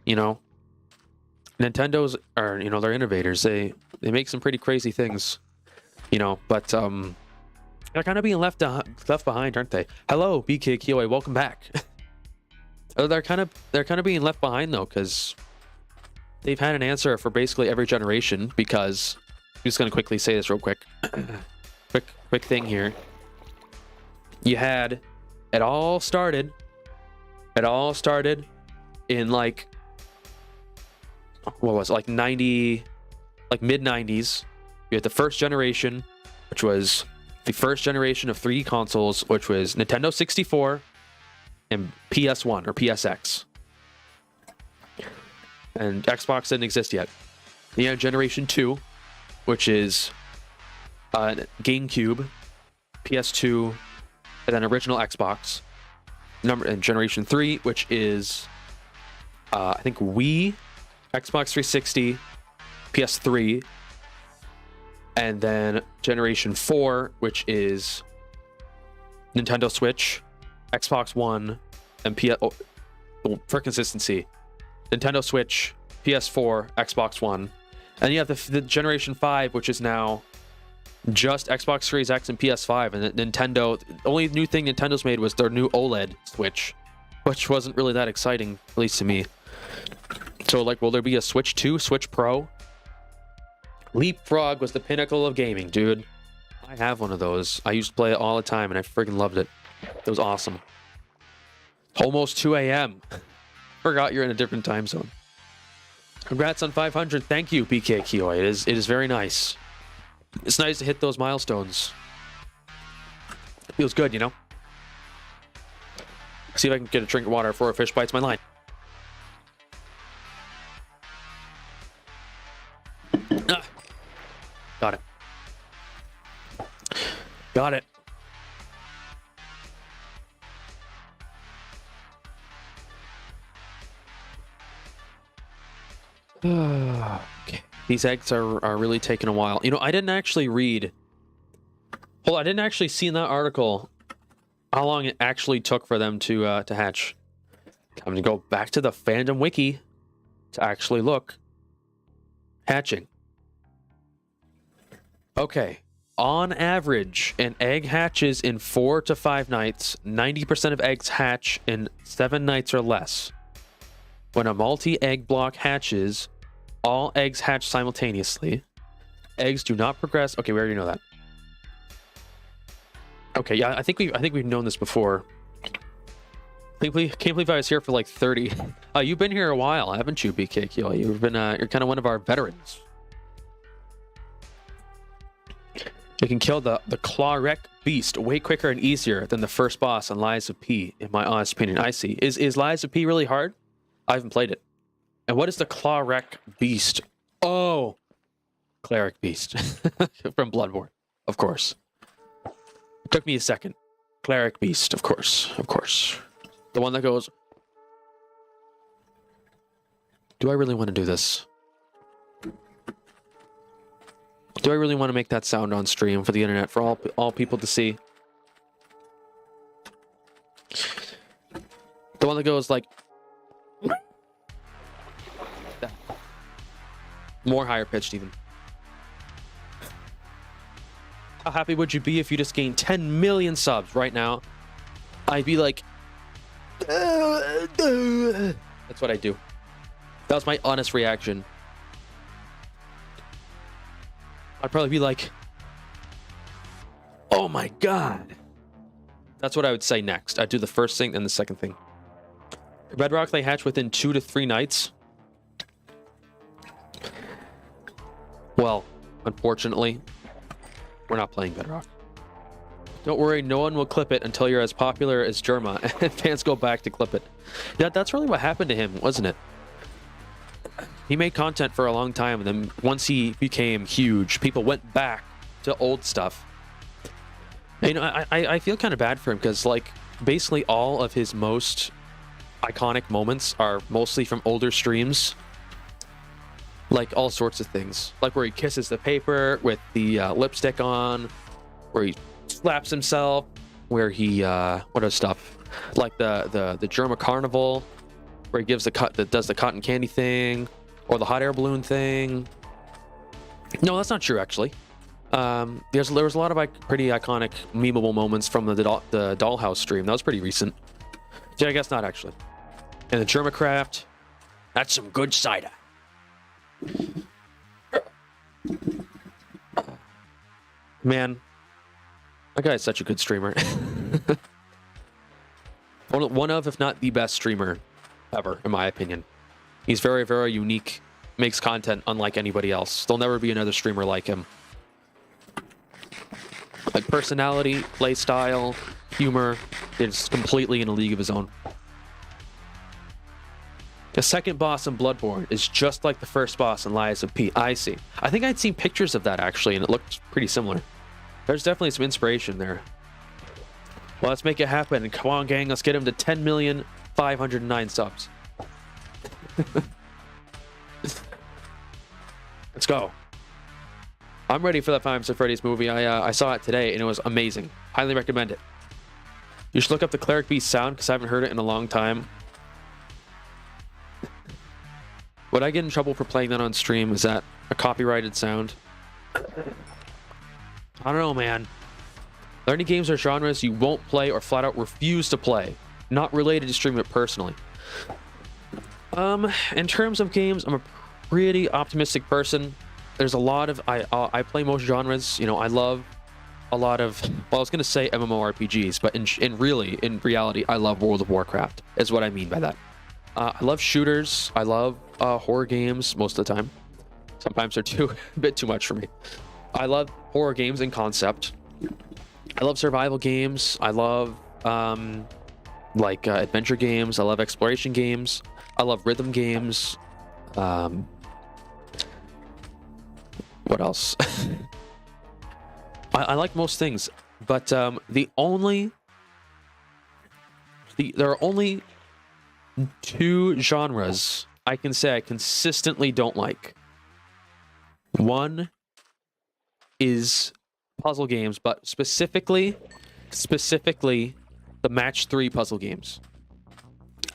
You know, Nintendo's are, you know, they're innovators. They make some pretty crazy things, you know. But they're kind of being left behind, aren't they? Hello, BK Kioi, welcome back. They're kind of being left behind though, because they've had an answer for basically every generation. Because I'm just gonna quickly say this real quick. quick thing here. You had it all started in like, what was it, like mid 90s. You had the first generation, which was the first generation of 3D consoles, which was Nintendo 64 and PS1 or PSX. And Xbox didn't exist yet. You had Generation 2, which is GameCube, PS2, and then original Xbox. And Generation 3, which is I think Wii, Xbox 360, PS3, and then Generation 4, which is Nintendo Switch, Xbox One, and for consistency, Nintendo Switch, PS4, Xbox One. And you have the Generation 5, which is now just Xbox Series X and PS5. And Nintendo, the only new thing Nintendo's made was their new OLED Switch, which wasn't really that exciting, at least to me. So, like, will there be a Switch 2, Switch Pro? Leapfrog was the pinnacle of gaming, dude. I have one of those. I used to play it all the time, and I freaking loved it. It was awesome. Almost 2 a.m. Forgot you're in a different time zone. Congrats on 500. Thank you, BK Kioi. It is very nice. It's nice to hit those milestones. It feels good, you know? See if I can get a drink of water before a fish bites my line. Ah. Got it. Got it. Okay. These eggs are really taking a while. You know, I didn't actually read. Hold on, I didn't actually see in that article how long it actually took for them to hatch. I'm gonna go back to the fandom wiki to actually look. Hatching. Okay. On average, an egg hatches in 4 to 5 nights. 90% of eggs hatch in 7 nights or less. When a multi-egg block hatches, all eggs hatch simultaneously. Eggs do not progress. Okay, we already know that. Okay, yeah, I think we've known this before. Can't believe I was here for like 30. You've been here a while, haven't you, BKQ? You've been you're kind of one of our veterans. You can kill the Clawrek beast way quicker and easier than the first boss on Lies of P, in my honest opinion. I see. Is Lies of P really hard? I haven't played it. And what is the Clawrek beast? Oh, Cleric beast from Bloodborne, of course. It took me a second. Cleric beast, of course, of course. The one that goes. Do I really want to do this? Do I really want to make that sound on stream for the internet for all people to see? The one that goes like. More higher pitched even. How happy would you be if you just gained 10 million subs right now? I'd be like, that's what I do. That was my honest reaction. I'd probably be like, oh my god. That's what I would say next. I'd do the first thing and the second thing. Bedrock, they hatch within 2 to 3 nights. Well, unfortunately, we're not playing Bedrock. Don't worry, no one will clip it until you're as popular as Germa, and fans go back to clip it. Yeah, that's really what happened to him, wasn't it? He made content for a long time, and then once he became huge, people went back to old stuff. You know, I feel kind of bad for him, because, like, basically all of his most iconic moments are mostly from older streams. Like, all sorts of things. Like, where he kisses the paper with the lipstick on, where he slaps himself, where he, what other stuff? Like the Germa Carnival, where he gives does the cotton candy thing, or the hot air balloon thing. No, that's not true, actually. There was a lot of pretty iconic, memeable moments from the Dollhouse stream. That was pretty recent. Yeah, I guess not, actually. And the Germa Craft, that's some good cider. Man, that guy's such a good streamer. One of, if not the best streamer ever, in my opinion. He's very, very unique. Makes content unlike anybody else. There'll never be another streamer like him. Like, personality, play style, humor, is completely in a league of his own. The second boss in Bloodborne is just like the first boss in Lies of P. I see. I think I'd seen pictures of that, actually, and it looked pretty similar. There's definitely some inspiration there. Well, let's make it happen. Come on, gang. Let's get him to 10,509 subs. Let's go. I'm ready for that Five Nights at Freddy's movie. I saw it today, and it was amazing. Highly recommend it. You should look up the Cleric Beast sound, because I haven't heard it in a long time. Would I get in trouble for playing that on stream? Is that a copyrighted sound? I don't know, man. Are there any games or genres you won't play or flat out refuse to play? Not related to streaming it personally. In terms of games, I'm a pretty optimistic person. There's a lot of... I play most genres. You know, I love a lot of... Well, I was going to say MMORPGs, but in reality, I love World of Warcraft, is what I mean by that. I love shooters. I love horror games most of the time. Sometimes they're a bit too much for me. I love horror games in concept. I love survival games. I love adventure games. I love exploration games. I love rhythm games. What else? I like most things, but there are only 2 genres I can say I consistently don't like. One is puzzle games, but specifically the match 3 puzzle games.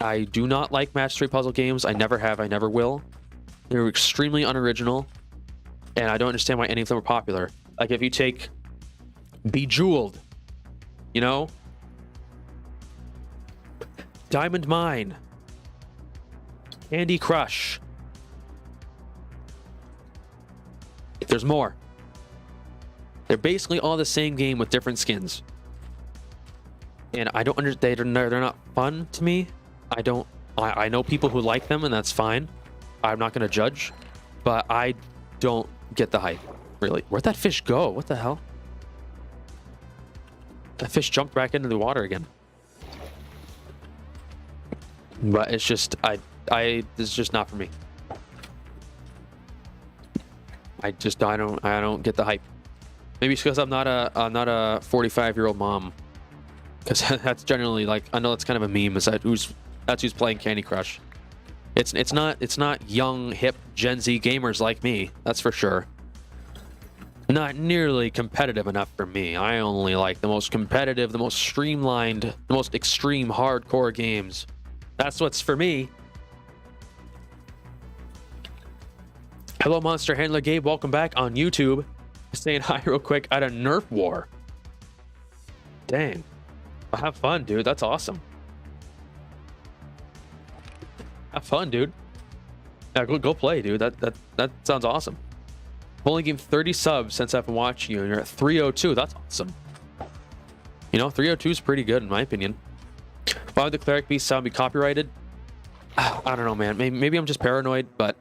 I do not like match 3 puzzle games. I never have, I never will. They're extremely unoriginal, and I don't understand why any of them are popular. Like, if you take Bejeweled, you know? Diamond Mine, Candy Crush. There's more. They're basically all the same game with different skins. And I don't understand. They're not fun to me. I know people who like them, and that's fine. I'm not going to judge. But I don't get the hype, really. Where'd that fish go? What the hell? That fish jumped back into the water again. But it's just, this is just not for me. I don't get the hype. Maybe it's because I'm not a 45-year-old mom. Because that's generally, like, I know it's kind of a meme. Is that who's playing Candy Crush? It's not young hip Gen Z gamers like me. That's for sure. Not nearly competitive enough for me. I only like the most competitive, the most streamlined, the most extreme hardcore games. That's what's for me. Hello, Monster Handler Gabe. Welcome back on YouTube. Saying hi real quick at a Nerf war. Dang. Have fun, dude. That's awesome. Have fun, dude. Yeah, go play, dude. That sounds awesome. I've only gained 30 subs since I've been watching you, and you're at 302. That's awesome. You know, 302 is pretty good in my opinion. Why would the Cleric Beast sound be copyrighted? I don't know, man. Maybe I'm just paranoid, but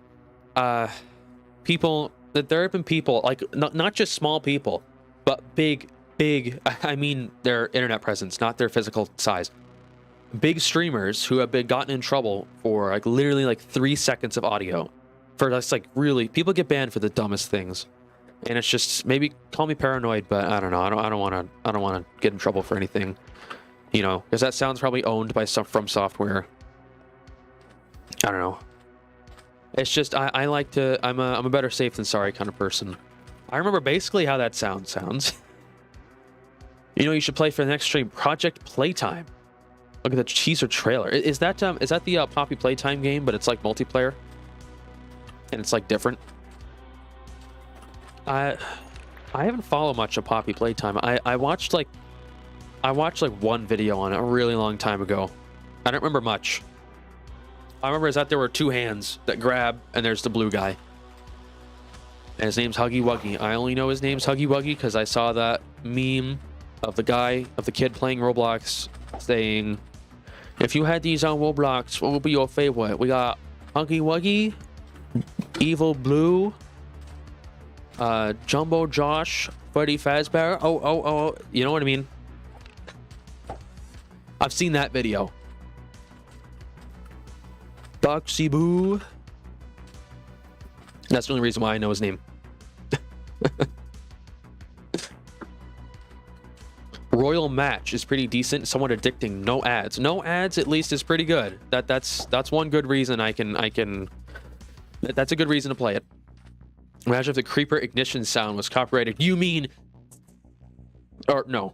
people, there have been people, like, not just small people, but big, I mean their internet presence, not their physical size. Big streamers who have been gotten in trouble for, like, literally, like, 3 seconds of audio. For just, like, really, people get banned for the dumbest things. And it's just, maybe call me paranoid, but I don't know. I don't want to get in trouble for anything. You know, because that sounds probably owned by some From Software. I don't know. It's just I like to. I'm a better safe than sorry kind of person. I remember basically how that sounds. You know, you should play for the next stream. Project Playtime. Look at the teaser trailer. Is that the Poppy Playtime game, but it's like multiplayer, and it's like different. I haven't followed much of Poppy Playtime. I watched like one video on it a really long time ago. I don't remember much. I remember is that there were 2 hands that grab, and there's the blue guy. And his name's Huggy Wuggy. I only know his name's Huggy Wuggy because I saw that meme of the kid playing Roblox saying, if you had these on Roblox, what would be your favorite? We got Huggy Wuggy, Evil Blue, Jumbo Josh, Freddy Fazbear. Oh, you know what I mean? I've seen that video. Boxy Boo. That's the only reason why I know his name. Royal Match is pretty decent, somewhat addicting. No ads. No ads at least is pretty good. That's one good reason I can that's a good reason to play it. Imagine if the creeper ignition sound was copyrighted. You mean, or no.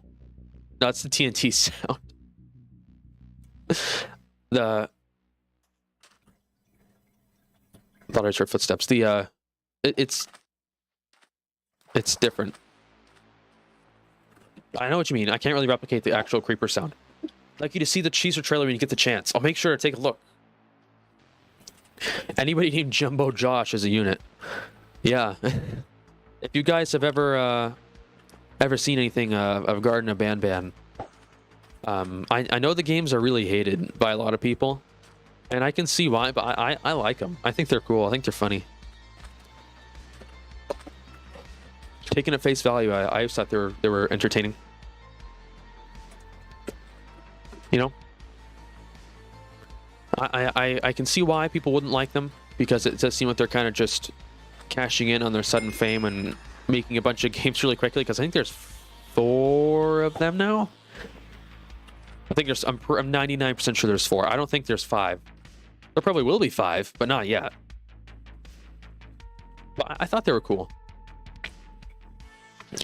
That's the TNT sound. Thought I heard footsteps. It's different. I know what you mean. I can't really replicate the actual creeper sound. I'd like you to see the teaser trailer when you get the chance. I'll make sure to take a look. Anybody named Jumbo Josh is a unit. Yeah. If you guys have ever seen anything of Garden of Banban, I know the games are really hated by a lot of people, and I can see why, but I like them. I think they're cool. I think they're funny. Taken at face value, I thought they were entertaining. You know, I can see why people wouldn't like them, because it does seem like they're kind of just cashing in on their sudden fame and making a bunch of games really quickly. Because I think there's 4 of them now. I think I'm 99% sure there's 4. I don't think there's 5. There probably will be 5, but not yet. But I thought they were cool.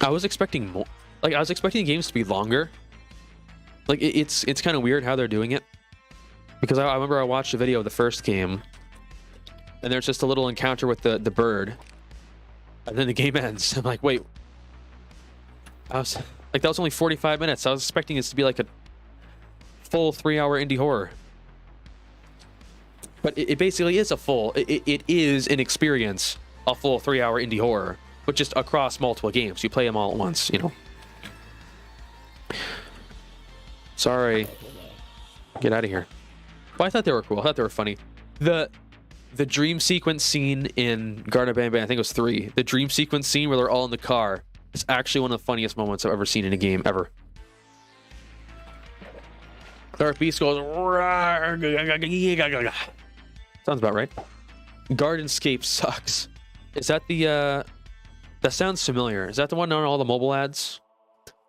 I was expecting more. Like, I was expecting games to be longer. Like, it's kind of weird how they're doing it. Because I remember I watched a video of the first game, and there's just a little encounter with the bird, and then the game ends. I'm like, wait. That was only 45 minutes. I was expecting this to be like a full 3-hour indie horror. But it basically is a full... It is an experience, a full 3-hour indie horror, but just across multiple games. You play them all at once, you know. Sorry. Get out of here. Well, I thought they were cool. I thought they were funny. The dream sequence scene in Garden of Banban, I think it was 3. The dream sequence scene where they're all in the car is actually one of the funniest moments I've ever seen in a game, ever. Dark Beast goes... Sounds about right. Gardenscape sucks. Is that the... That sounds familiar. Is that the one on all the mobile ads?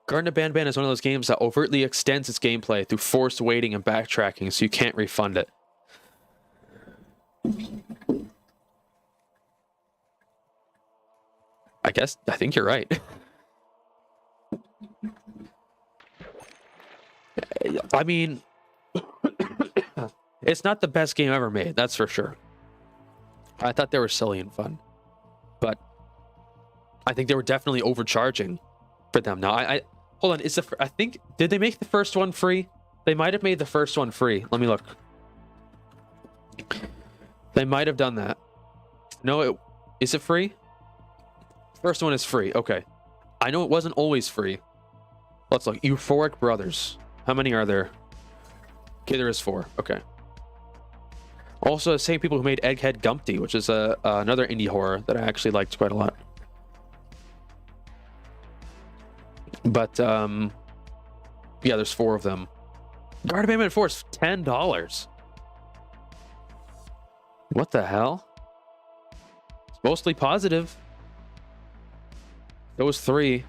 Garden of Banban is one of those games that overtly extends its gameplay through forced waiting and backtracking, so you can't refund it. I think you're right. I mean, it's not the best game ever made, that's for sure. I thought they were silly and fun. I think they were definitely overcharging for them. Now, I hold on. I think, did they make the first one free? They might have made the first one free. Let me look. They might have done that. No, is it free? First one is free. Okay. I know it wasn't always free. Let's look. Euphoric Brothers. How many are there? Okay, there is 4. Okay. Also, the same people who made Egghead Gumpty, which is another indie horror that I actually liked quite a lot. But, yeah, there's 4 of them. Guard Abandonment Force, $10. What the hell? It's mostly positive. Those 3.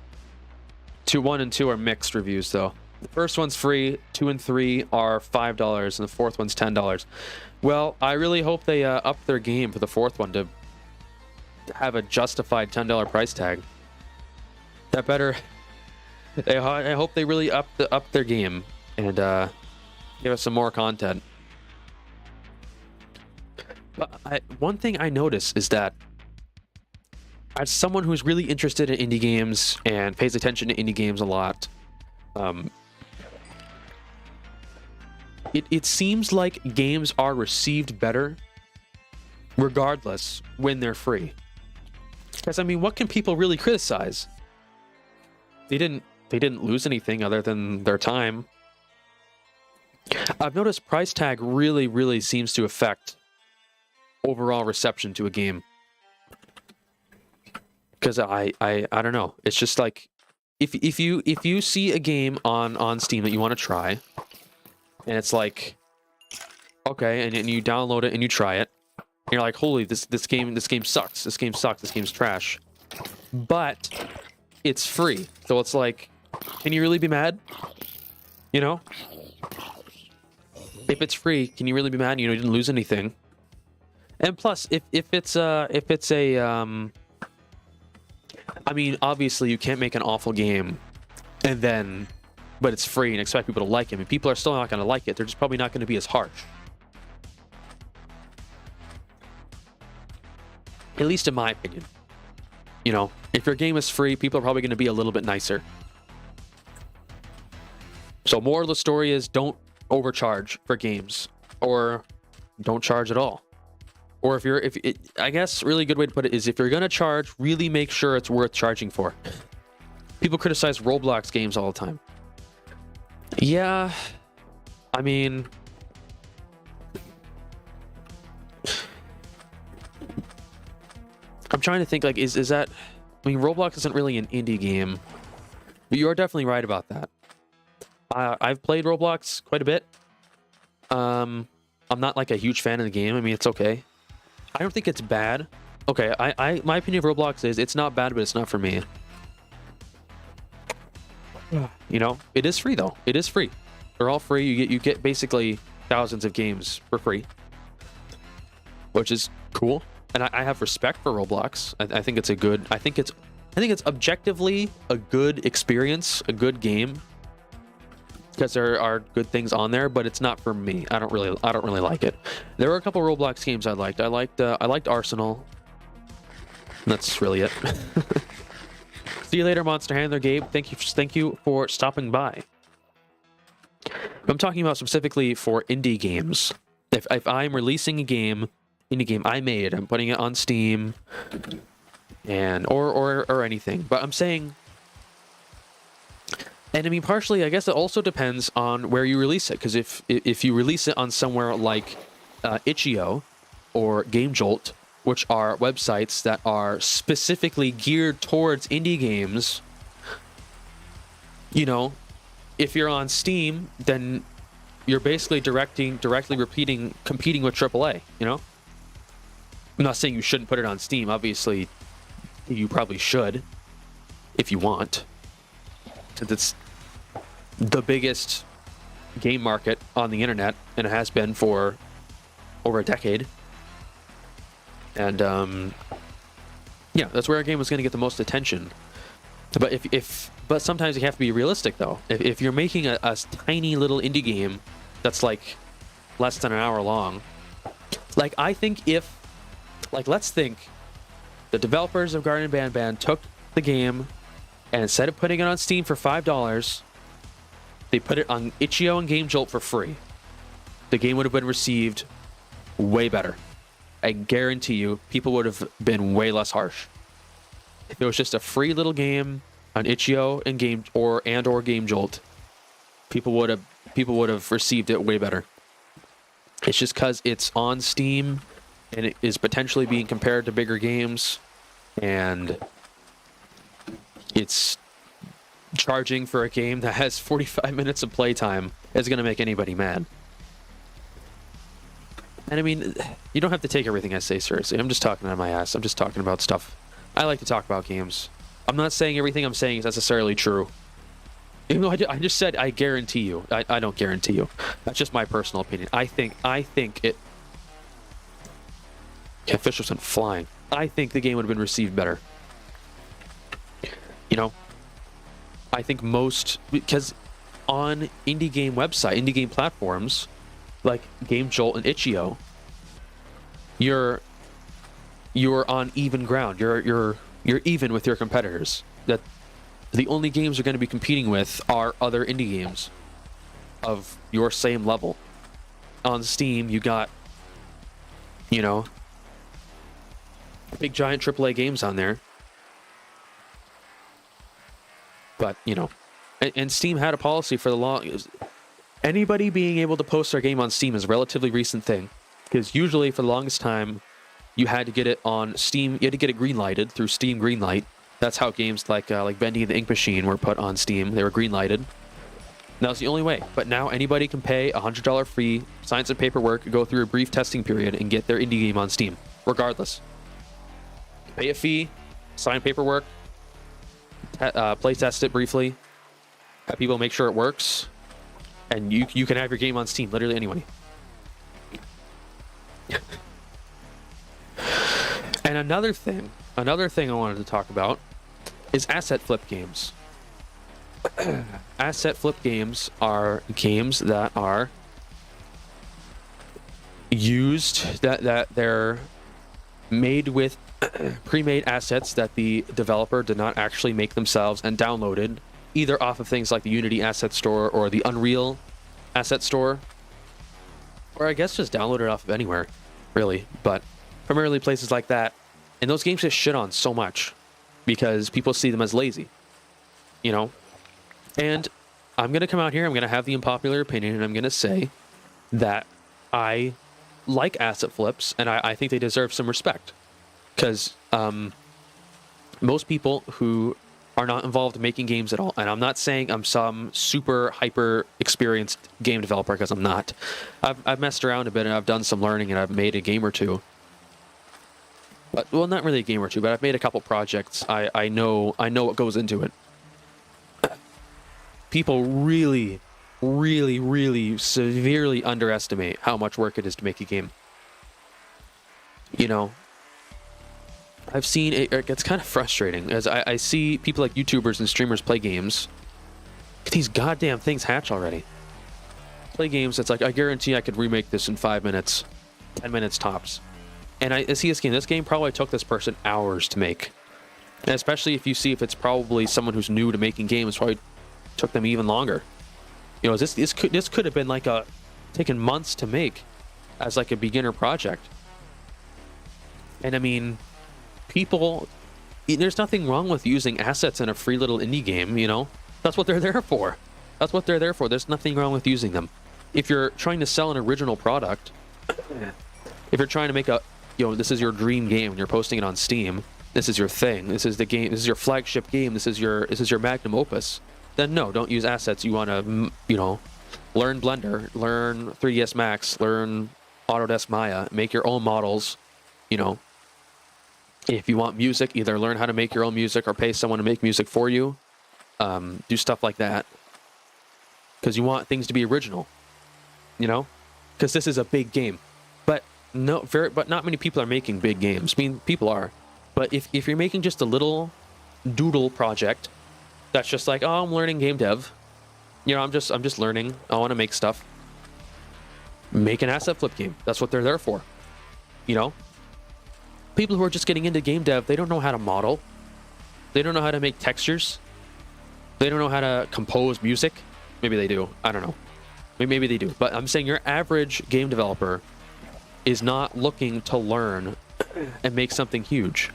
2, 1, and 2 are mixed reviews, though. The first one's free, 2 and 3 are $5, and the 4th one's $10. Well, I really hope they up their game for the 4th one to have a justified $10 price tag. That better... I hope they really up their game and give us some more content. But one thing I notice is that as someone who's really interested in indie games and pays attention to indie games a lot, it seems like games are received better regardless when they're free. Because, I mean, what can people really criticize? They didn't lose anything other than their time. I've noticed price tag really seems to affect overall reception to a game. Because I don't know. It's just like if you see a game on Steam that you want to try, and it's like, okay, and you download it and you try it, and you're like, holy, this game sucks. This game sucks. This game's trash. But it's free, so it's like, can you really be mad? You know, if it's free, can you really be mad? You know, you didn't lose anything. And plus, if it's a I mean, obviously you can't make an awful game but it's free and expect people to like it. I mean, people are still not going to like it. They're just probably not going to be as harsh. At least in my opinion. You know, if your game is free, people are probably going to be a little bit nicer. So moral of the story is don't overcharge for games, or don't charge at all. Or I guess really good way to put it is if you're going to charge, really make sure it's worth charging for. People criticize Roblox games all the time. Yeah, I mean, I'm trying to think, like, is that, I mean, Roblox isn't really an indie game, but you are definitely right about that. I've played Roblox quite a bit. I'm not like a huge fan of the game. I mean, it's okay. I don't think it's bad. Okay, my opinion of Roblox is it's not bad, but it's not for me. You know, it is free though. It is free. They're all free. You get basically thousands of games for free, which is cool. And I have respect for Roblox. I think it's a good. I think it's objectively a good experience, a good game, because there are good things on there. But it's not for me. I don't really like it. There were a couple Roblox games I liked. I liked Arsenal. That's really it. See you later, Monster Handler Gabe. Thank you for stopping by. I'm talking about specifically for indie games. If I'm releasing a game, indie game I made, I'm putting it on Steam, and or anything. But I'm saying, and I mean, partially, I guess it also depends on where you release it. Because if you release it on somewhere like Itch.io or GameJolt, which are websites that are specifically geared towards indie games, you know, if you're on Steam, then you're basically competing with AAA, you know? I'm not saying you shouldn't put it on Steam. Obviously, you probably should, if you want. Since it's the biggest game market on the internet, and it has been for over a decade. And yeah, that's where a game was going to get the most attention. But but sometimes you have to be realistic though. If you're making a tiny little indie game that's like less than an hour long, like I think let's think the developers of Garden Band took the game, and instead of putting it on Steam for $5, they put it on itch.io and GameJolt for free, the game would have been received way better. I guarantee you, people would have been way less harsh. If it was just a free little game on itch.io and GameJolt, people would have received it way better. It's just because it's on Steam and it is potentially being compared to bigger games, and it's charging for a game that has 45 minutes of playtime is going to make anybody mad. And I mean, you don't have to take everything I say seriously. I'm just talking out of my ass. I'm just talking about stuff. I like to talk about games. I'm not saying everything I'm saying is necessarily true. Even though I just said I guarantee you. I don't guarantee you. That's just my personal opinion. I think it... Yeah, Fisher's went flying. I think the game would have been received better. You know? I think most... Because on indie game platforms, like GameJolt and itch.io, you're on even ground. You're even with your competitors. That the only games you're going to be competing with are other indie games of your same level. On Steam, you got, you know, big giant AAA games on there. But, you know, and Steam had a policy for the long... Anybody being able to post their game on Steam is a relatively recent thing, because usually for the longest time, you had to get it on Steam. You had to get it green-lighted through Steam Greenlight. That's how games like Bendy and the Ink Machine were put on Steam. They were green-lighted. That was the only way. But now anybody can pay a $100 fee, sign some paperwork, go through a brief testing period, and get their indie game on Steam, regardless. Pay a fee, sign paperwork, play test it briefly, have people make sure it works, and you can have your game on Steam, literally anybody. And another thing I wanted to talk about is asset flip games. Asset flip games are games that are used, that they're made with pre-made assets that the developer did not actually make themselves and downloaded either off of things like the Unity Asset Store or the Unreal Asset Store, or I guess just download it off of anywhere, really, but primarily places like that. And those games get shit on so much because people see them as lazy, you know? And I'm going to come out here, I'm going to have the unpopular opinion, and I'm going to say that I like asset flips, and I think they deserve some respect. Because most people who are not involved in making games at all, and I'm not saying I'm some super hyper experienced game developer, because I'm not. I've messed around a bit, and I've done some learning, and I've made a game or two. But, well, not really a game or two, but I've made a couple projects. I know what goes into it. People really, really, really severely underestimate how much work it is to make a game. You know, I've seen it gets kind of frustrating as I see people like YouTubers and streamers play games. These goddamn things hatch already. Play games that's like, I guarantee I could remake this in 5 minutes, 10 minutes tops. And I see this game. This game probably took this person hours to make. And especially if you see if it's probably someone who's new to making games, probably took them even longer. You know, this could have been like taken months to make as like a beginner project. And I mean, people, there's nothing wrong with using assets in a free little indie game, you know? That's what they're there for. That's what they're there for. There's nothing wrong with using them. If you're trying to sell an original product, if you're trying to make this is your dream game and you're posting it on Steam, this is your thing, this is the game, this is your flagship game, this is your magnum opus, then no, don't use assets. You want to, you know, learn Blender, learn 3ds Max, learn Autodesk Maya, make your own models, you know. If you want music, either learn how to make your own music or pay someone to make music for you. Do stuff like that. Because you want things to be original, you know? Because this is a big game. But not many people are making big games. I mean, people are. But if you're making just a little doodle project that's just like, oh, I'm learning game dev. You know, I'm just learning. I want to make stuff. Make an asset flip game. That's what they're there for. You know? People who are just getting into game dev, they don't know how to model. They don't know how to make textures. They don't know how to compose music. Maybe they do. I don't know. Maybe they do. But I'm saying your average game developer is not looking to learn and make something huge.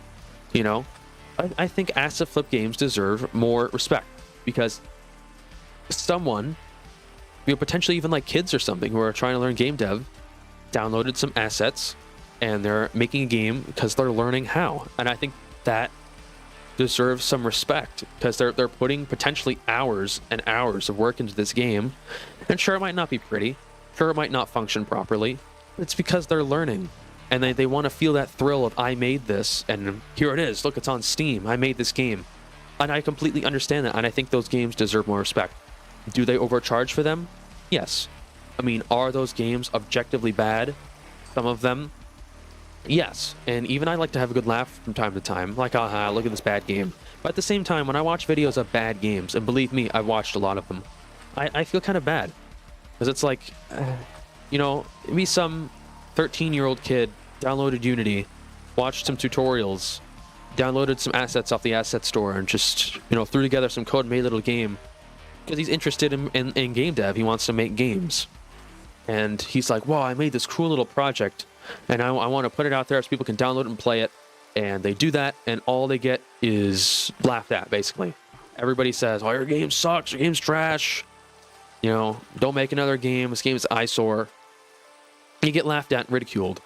You know? I think asset flip games deserve more respect because someone, potentially even like kids or something who are trying to learn game dev, downloaded some assets and they're making a game because they're learning how. And I think that deserves some respect because they're putting potentially hours and hours of work into this game. And sure, it might not be pretty. Sure, it might not function properly. But it's because they're learning. And they want to feel that thrill of, I made this, and here it is. Look, it's on Steam. I made this game. And I completely understand that. And I think those games deserve more respect. Do they overcharge for them? Yes. I mean, are those games objectively bad? Some of them? Yes. And even I like to have a good laugh from time to time. Like, aha, look at this bad game. But at the same time, when I watch videos of bad games, and believe me, I've watched a lot of them, I feel kind of bad. Because it's like, you know, maybe some 13-year-old kid downloaded Unity, watched some tutorials, downloaded some assets off the asset store, and just, you know, threw together some code and made a little game. Because he's interested in game dev. He wants to make games. And he's like, wow, I made this cool little project. And I want to put it out there so people can download it and play it. And they do that, and all they get is laughed at, basically. Everybody says, oh, your game sucks, your game's trash. You know, don't make another game. This game is an eyesore. You get laughed at and ridiculed.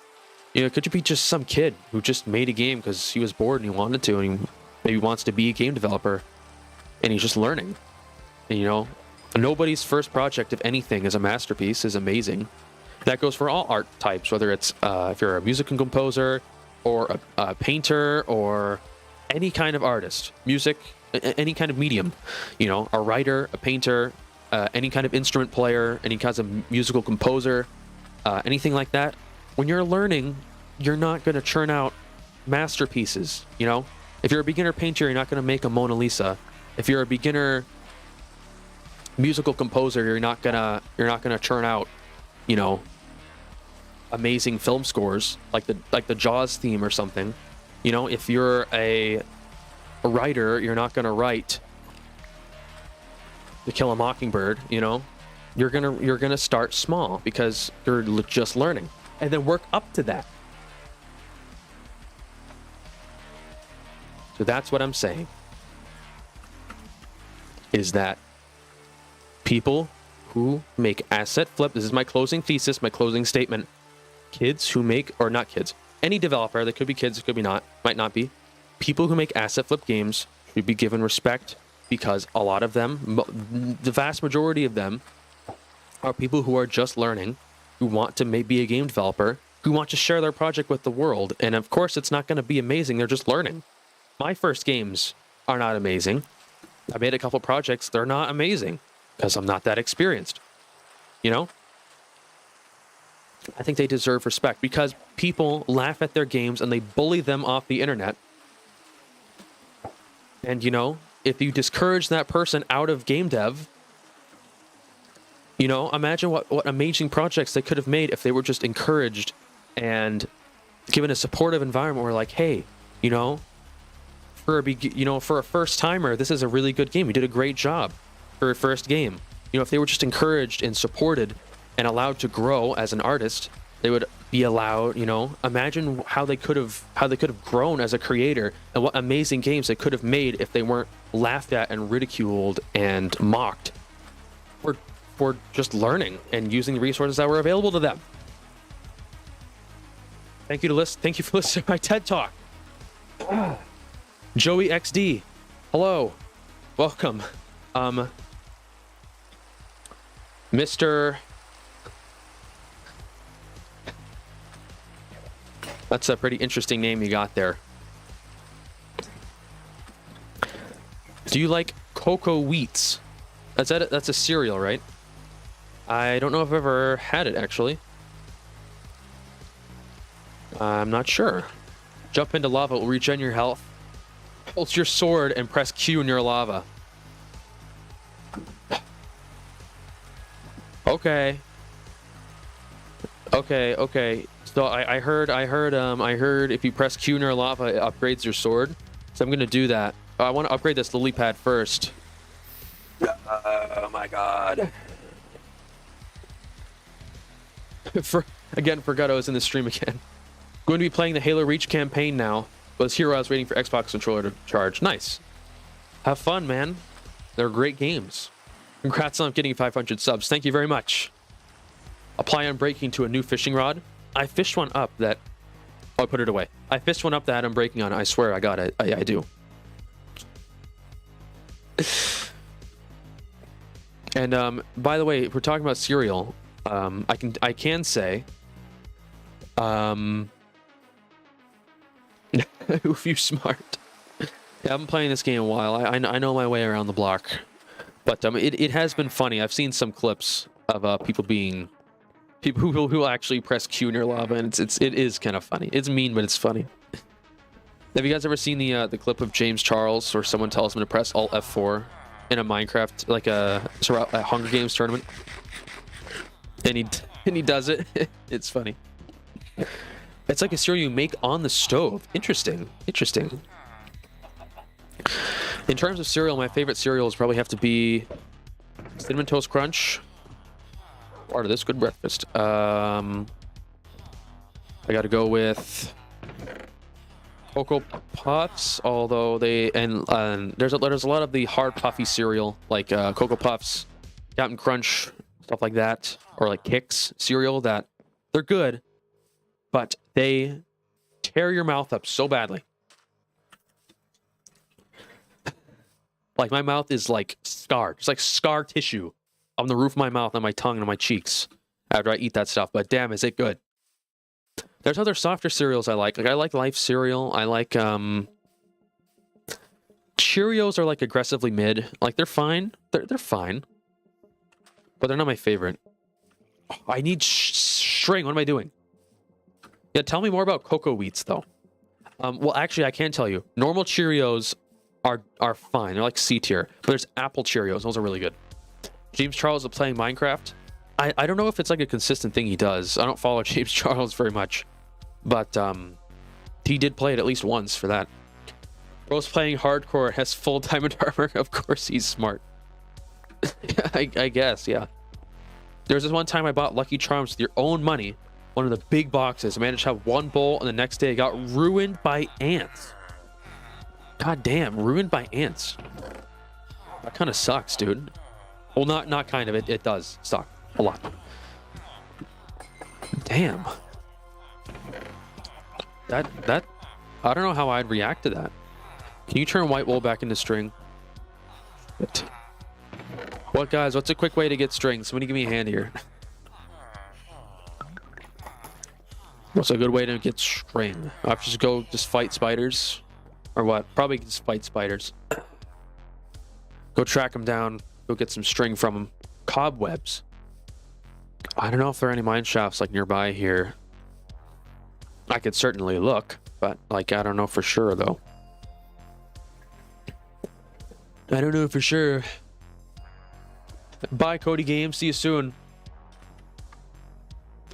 You know, could you be just some kid who just made a game because he was bored and he wanted to, and he maybe wants to be a game developer, and he's just learning. And, you know, nobody's first project, if anything, is a masterpiece, is amazing. That goes for all art types, whether it's if you're a music composer or a painter or any kind of artist, music, any kind of medium, you know, a writer, a painter, any kind of instrument player, any kinds of musical composer, anything like that. When you're learning, you're not going to churn out masterpieces, you know? If you're a beginner painter, you're not going to make a Mona Lisa. If you're a beginner musical composer, you're not gonna churn out, you know, amazing film scores like the Jaws theme or something. You know, if you're a writer, you're not gonna write To Kill a Mockingbird. You know, you're gonna start small because you're just learning, and then work up to that. So that's what I'm saying, is that people who make asset flip, this is my closing thesis, my closing statement, kids who make, or not kids, any developer, they could be kids, it could be not, might not be, people who make asset flip games should be given respect, because a lot of them, the vast majority of them, are people who are just learning, who want to be a game developer, who want to share their project with the world. And of course, it's not going to be amazing, they're just learning. My first games are not amazing. I made a couple projects, they're not amazing, because I'm not that experienced, you know? I think they deserve respect because people laugh at their games and they bully them off the internet. And, you know, if you discourage that person out of game dev, you know, imagine what amazing projects they could have made if they were just encouraged and given a supportive environment where, like, hey, you know, for a first timer, this is a really good game. You did a great job for a first game. You know, if they were just encouraged and supported and allowed to grow as an artist, they would be allowed, you know, imagine how they could have grown as a creator and what amazing games they could have made if they weren't laughed at and ridiculed and mocked for just learning and using the resources that were available to them. Thank you for listening to my TED Talk. Joey XD, hello, welcome. Mr. That's a pretty interesting name you got there. Do you like cocoa wheats? That's a cereal, right? I don't know if I've ever had it, actually. I'm not sure. Jump into lava, it will regen your health. Hold your sword and press Q near lava. Okay. So I heard if you press Q near lava, it upgrades your sword. So I'm gonna do that. I want to upgrade this lily pad first. Oh my god. Forgot I was in the stream again. Going to be playing the Halo Reach campaign now. Was here while I was waiting for Xbox controller to charge. Nice. Have fun, man. They're great games. Congrats on getting 500 subs. Thank you very much. Apply unbreaking to a new fishing rod. I fished one up that... Oh, I put it away. I fished one up that I'm breaking on. I swear I got it. I do. And by the way, if we're talking about cereal, I can say, oof, you smart. Yeah, I've been playing this game a while. I know my way around the block, but it has been funny. I've seen some clips of people who actually press Q near lava, and it is kind of funny. It's mean, but it's funny. Have you guys ever seen the clip of James Charles, or someone tells him to press Alt F4 in a Minecraft, like a Hunger Games tournament, and he does it? It's funny. It's like a cereal you make on the stove. Interesting. In terms of cereal, my favorite cereals probably have to be Cinnamon Toast Crunch. Part of this good breakfast. I got to go with Cocoa Puffs, although there's a lot of the hard puffy cereal like Cocoa Puffs, Captain Crunch, stuff like that, or like Kix cereal that they're good, but they tear your mouth up so badly. Like my mouth is like scarred. It's like scar tissue on the roof of my mouth, on my tongue, and on my cheeks after I eat that stuff. But damn, is it good. There's other softer cereals I like. Like I like Life cereal. I like Cheerios are like aggressively mid. Like they're fine. They're fine. But they're not my favorite. Oh, I need string. What am I doing? Yeah, tell me more about cocoa wheats though. Well, actually, I can tell you. Normal Cheerios are fine. They're like C tier. But there's apple Cheerios. Those are really good. James Charles is playing Minecraft. I don't know if it's like a consistent thing he does. I don't follow James Charles very much. But he did play it at least once for that. Bro's playing hardcore, has full diamond armor. Of course he's smart. I guess, yeah. There was this one time I bought Lucky Charms with your own money. One of the big boxes. I managed to have one bowl, and the next day it got ruined by ants. God damn, ruined by ants. That kind of sucks, dude. Well, not kind of. It does suck a lot. Damn. That I don't know how I'd react to that. Can you turn white wool back into string? What, guys? What's a quick way to get string? Somebody give me a hand here. What's a good way to get string? I have to just fight spiders, or what? Probably just fight spiders. Go track them down. Go get some string from them. Cobwebs. I don't know if there are any mine shafts like nearby here. I could certainly look, but like I don't know for sure though. I don't know for sure. Bye, Cody Games. See you soon.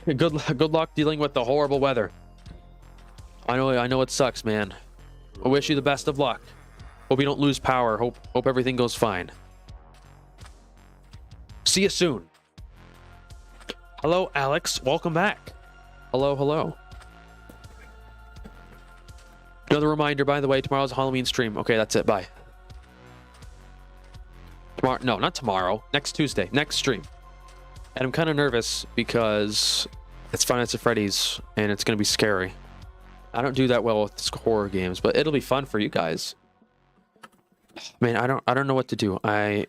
Good luck dealing with the horrible weather. I know it sucks, man. I wish you the best of luck. Hope you don't lose power. Hope everything goes fine. See you soon. Hello, Alex. Welcome back. Hello. Another reminder, by the way, tomorrow's a Halloween stream. Okay, that's it. Bye. Tomorrow? No, not tomorrow. Next Tuesday. Next stream. And I'm kind of nervous because it's Five Nights at Freddy's and it's going to be scary. I don't do that well with horror games, but it'll be fun for you guys. Man, I don't know what to do. I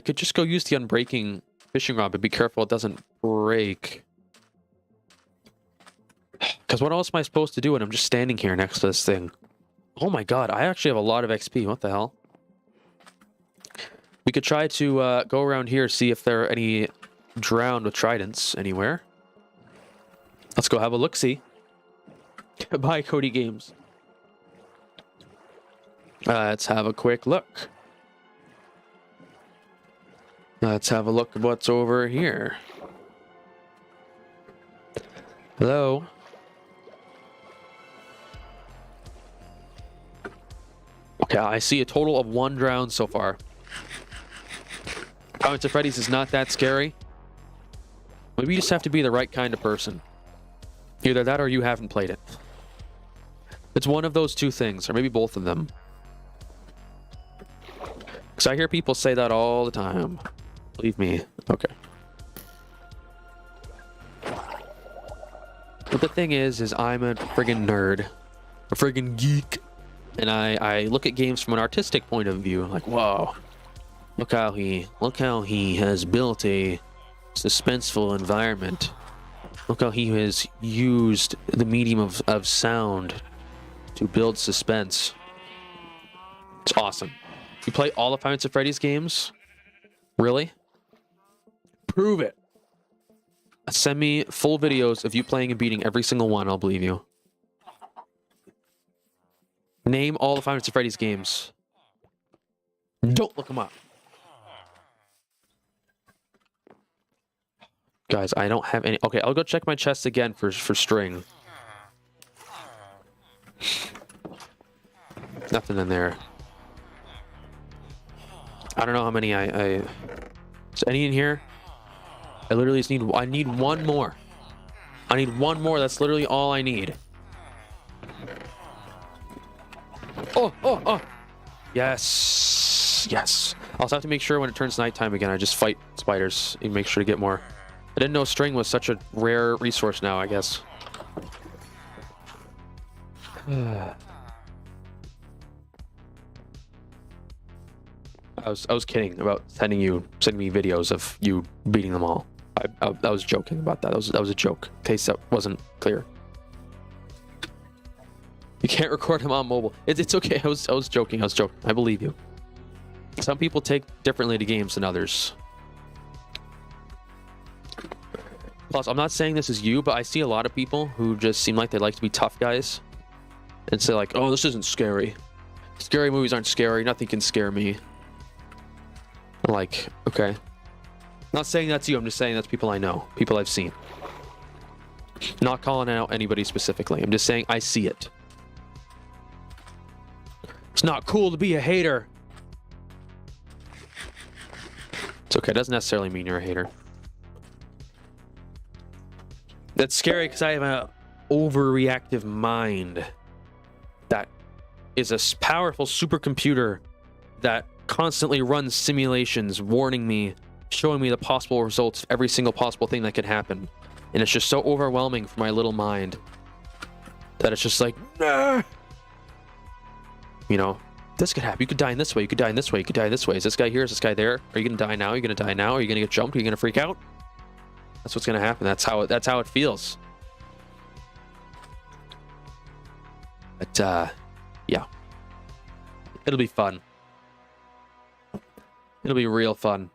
could just go use the unbreaking fishing rod, but be careful it doesn't break. Because what else am I supposed to do when I'm just standing here next to this thing? Oh my god, I actually have a lot of XP. What the hell? We could try to go around here, see if there are any drowned with tridents anywhere. Let's go have a look-see. Bye, Cody Games. Let's have a quick look. Let's have a look at what's over here. Hello? Yeah, I see a total of 1 drown so far. Five Nights at Freddy's is not that scary. Maybe you just have to be the right kind of person. Either that or you haven't played it. It's one of those two things, or maybe both of them. Because I hear people say that all the time. Believe me. Okay. But the thing is I'm a friggin' nerd. A friggin' geek. And I look at games from an artistic point of view. Like, whoa. Look how he has built a suspenseful environment. Look how he has used the medium of sound to build suspense. It's awesome. You play all the Five Nights at Freddy's games? Really? Prove it. Send me full videos of you playing and beating every single one. I'll believe you. Name all the Five Nights at Freddy's games. Don't look them up. Guys, I don't have any... Okay, I'll go check my chest again for string. Nothing in there. I don't know how many Is any in here? I literally just need... I need one more. I need one more. That's literally all I need. Oh. Yes. Yes. I'll also have to make sure when it turns nighttime again, I just fight spiders and make sure to get more. I didn't know string was such a rare resource now, I guess. I was kidding about sending me videos of you beating them all. I was joking about that. That was a joke. In case that wasn't clear. You can't record him on mobile. It's okay. I was joking. I believe you. Some people take differently to games than others. Plus, I'm not saying this is you, but I see a lot of people who just seem like they like to be tough guys. And say like, oh, this isn't scary. Scary movies aren't scary. Nothing can scare me. I'm like, okay. Not saying that's you. I'm just saying that's people I know. People I've seen. Not calling out anybody specifically. I'm just saying I see it. It's not cool to be a hater. It's okay. It doesn't necessarily mean you're a hater. That's scary because I have an overreactive mind that is a powerful supercomputer that constantly runs simulations warning me, showing me the possible results of every single possible thing that could happen. And it's just so overwhelming for my little mind that it's just like, nah! You know, this could happen. You could die in this way. You could die in this way. You could die this way. Is this guy here? Is this guy there? Are you going to die now? Are you going to die now? Are you going to get jumped? Are you going to freak out? That's what's going to happen. That's how it feels. But, yeah. It'll be fun. It'll be real fun.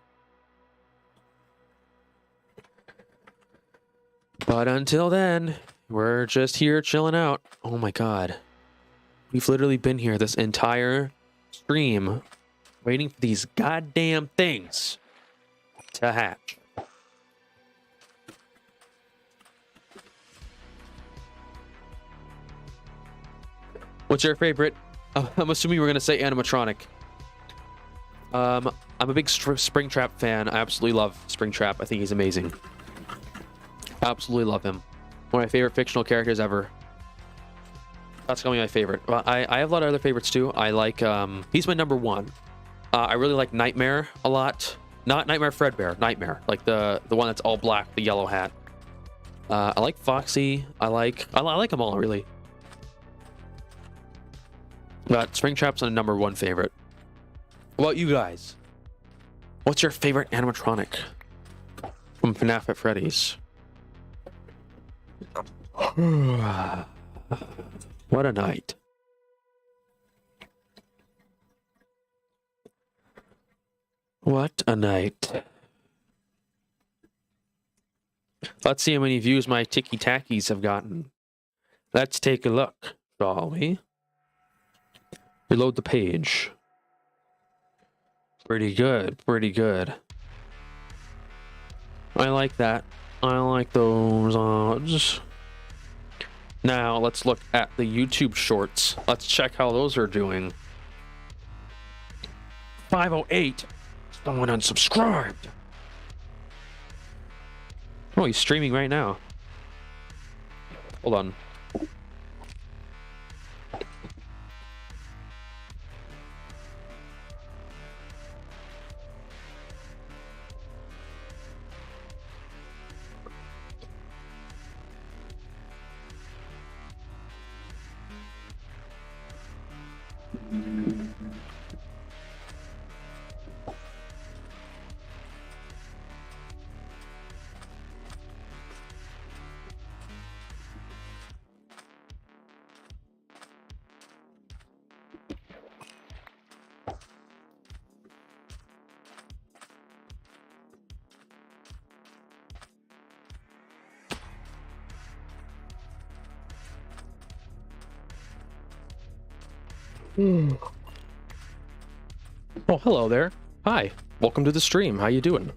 But until then, we're just here chilling out. Oh my god. We've literally been here this entire stream waiting for these goddamn things to hatch. What's your favorite? I'm assuming we're going to say animatronic. I'm a big Springtrap fan. I absolutely love Springtrap. I think he's amazing. Absolutely love him. One of my favorite fictional characters ever. That's gonna be my favorite. Well, I have a lot of other favorites too. I like he's my number one. I really like Nightmare a lot. Not Nightmare Fredbear, Nightmare, like the one that's all black, the yellow hat. I like Foxy. I like them all really. But Springtrap's my number one favorite. What about you guys? What's your favorite animatronic from FNAF at Freddy's? What a night. What a night. Let's see how many views my ticky-tackies have gotten. Let's take a look, shall we? Reload the page. Pretty good, pretty good. I like that. I like those odds. Now, let's look at the YouTube shorts. Let's check how those are doing. 508. Someone unsubscribed. Oh, he's streaming right now. Hold on. Oh, hello there. Hi. Welcome to the stream. How you doing?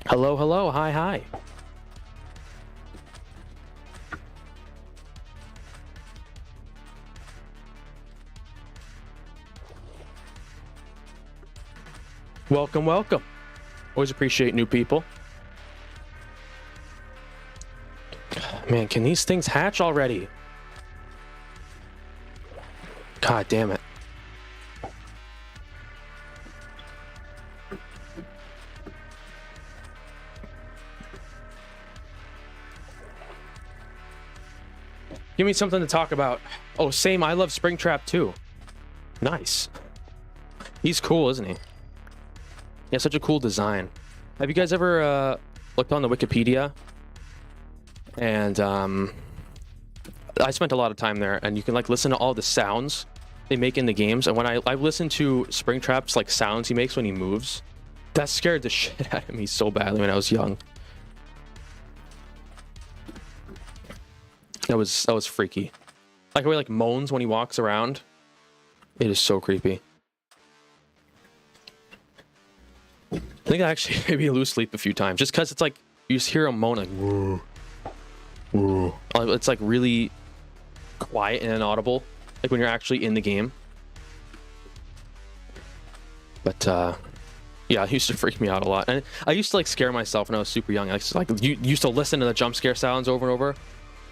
Hello, hello. Hi, hi. Welcome, welcome. Always appreciate new people. Man, can these things hatch already? God damn it. Give me something to talk about. Oh, same. I love Springtrap too. Nice. He's cool, isn't he? Yeah, such a cool design. Have you guys ever looked on the Wikipedia? And I spent a lot of time there, and you can like listen to all the sounds they make in the games. And when I listened to Springtrap's like sounds he makes when he moves, that scared the shit out of me so badly when I was young. That was freaky. Like how he like moans when he walks around. It is so creepy. I think I actually maybe lose sleep a few times just because it's like you just hear him moan like woo, woo. It's like really quiet and inaudible, like when you're actually in the game. But yeah, it used to freak me out a lot, and I used to like scare myself when I was super young. I you used to listen to the jump scare sounds over and over.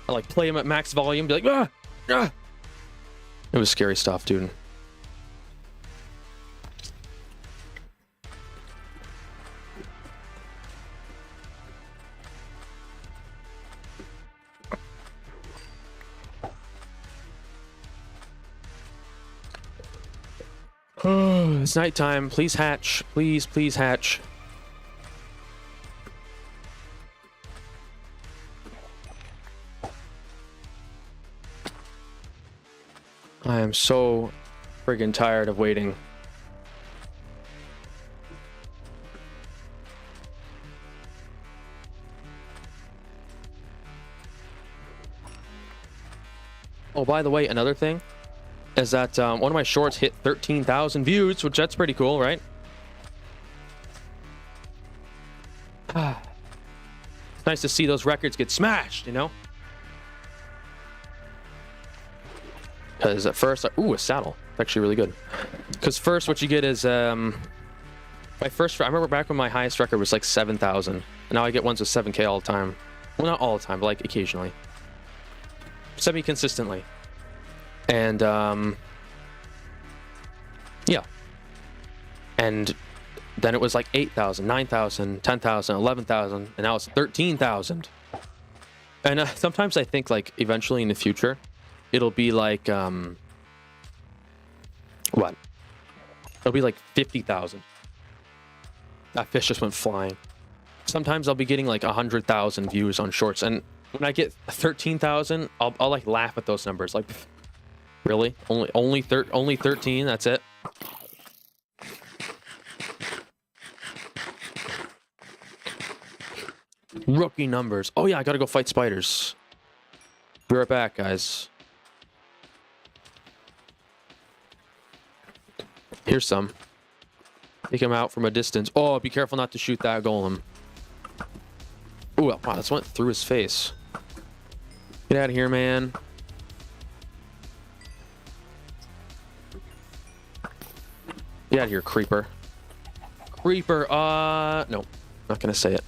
I like play them at max volume, be like, ah, ah. It was scary stuff, dude. It's nighttime. Please hatch. Please, please hatch. I am so friggin' tired of waiting. Oh, by the way, another thing is that one of my shorts hit 13,000 views, which that's pretty cool, right? It's nice to see those records get smashed, you know? Because at first, ooh, a saddle. It's actually really good. Because first, what you get is, I remember back when my highest record was like 7,000. And now I get ones with 7K all the time. Well, not all the time, but like occasionally. Semi-consistently. And, yeah. And then it was like 8,000, 9,000, 10,000, 11,000, and now it's 13,000. And sometimes I think like eventually in the future, it'll be like, what? It'll be like 50,000. That fish just went flying. Sometimes I'll be getting like 100,000 views on shorts, and when I get 13,000, I'll like laugh at those numbers. Like, really? Only 13? That's it? Rookie numbers. Oh yeah, I gotta go fight spiders. Be right back, guys. Here's some. Take him out from a distance. Oh, be careful not to shoot that golem. Ooh, wow, that went through his face. Get out of here, man. Get out of here, creeper. Creeper, no. Not gonna say it.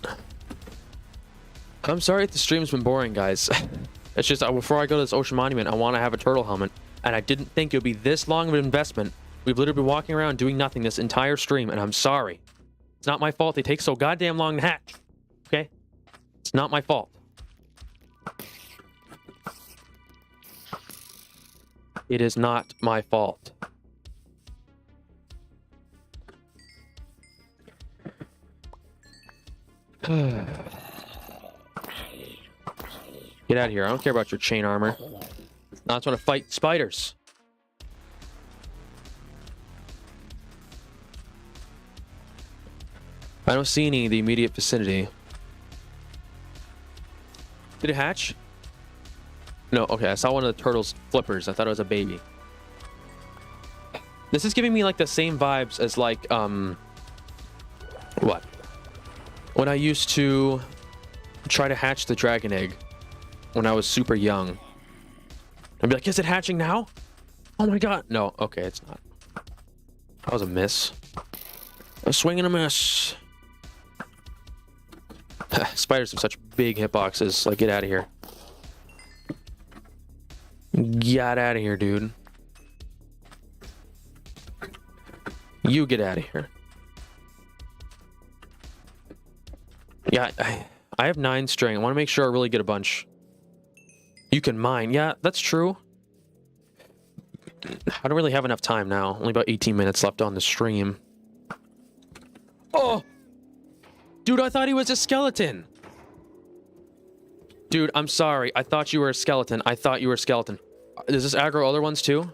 I'm sorry if the stream's been boring, guys. It's just, before I go to this ocean monument, I want to have a turtle helmet. And I didn't think it would be this long of an investment. We've literally been walking around doing nothing this entire stream, and I'm sorry. It's not my fault they take so goddamn long to hatch. Okay? It's not my fault. It is not my fault. Get out of here. I don't care about your chain armor. I just want to fight spiders. I don't see any in the immediate vicinity. Did it hatch? No, okay. I saw one of the turtle's flippers. I thought it was a baby. This is giving me like the same vibes as like, what? When I used to try to hatch the dragon egg when I was super young. I'd be like, is it hatching now? Oh my god. No, okay, it's not. That was a miss. A swing and a miss. Spiders have such big hitboxes. Like, get out of here. Get out of here, dude. You get out of here. Yeah, I have 9 string. I want to make sure I really get a bunch. You can mine. Yeah, that's true. I don't really have enough time now. Only about 18 minutes left on the stream. Oh! Dude, I thought he was a skeleton. Dude, I'm sorry. I thought you were a skeleton. I thought you were a skeleton. Does this aggro other ones too?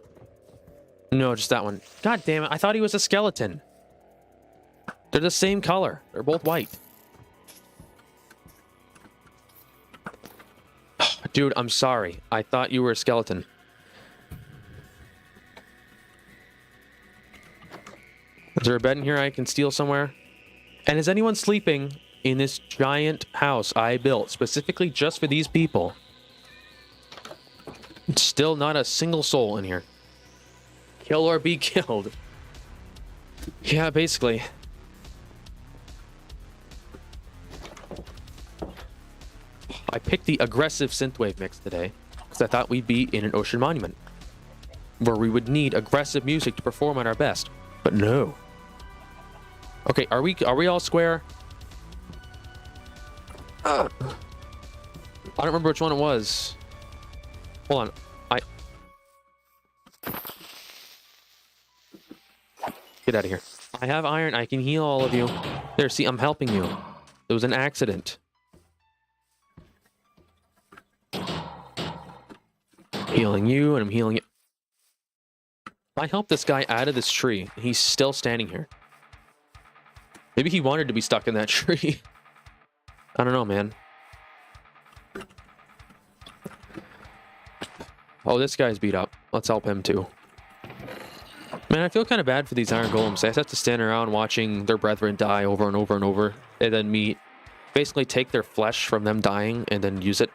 No, just that one. God damn it. I thought he was a skeleton. They're the same color. They're both white. Dude, I'm sorry. I thought you were a skeleton. Is there a bed in here I can steal somewhere? And is anyone sleeping in this giant house I built specifically just for these people? Still not a single soul in here. Kill or be killed. Yeah, basically. I picked the aggressive synthwave mix today because I thought we'd be in an ocean monument where we would need aggressive music to perform at our best. But no. Okay, are we all square? I don't remember which one it was. Hold on. Get out of here. I have iron. I can heal all of you. There, see, I'm helping you. It was an accident. Healing you, and I'm healing you. I helped this guy out of this tree. He's still standing here. Maybe he wanted to be stuck in that tree. I don't know, man. Oh, this guy's beat up. Let's help him too. Man, I feel kind of bad for these iron golems. They have to stand around watching their brethren die over and over and over. And then me basically take their flesh from them dying and then use it.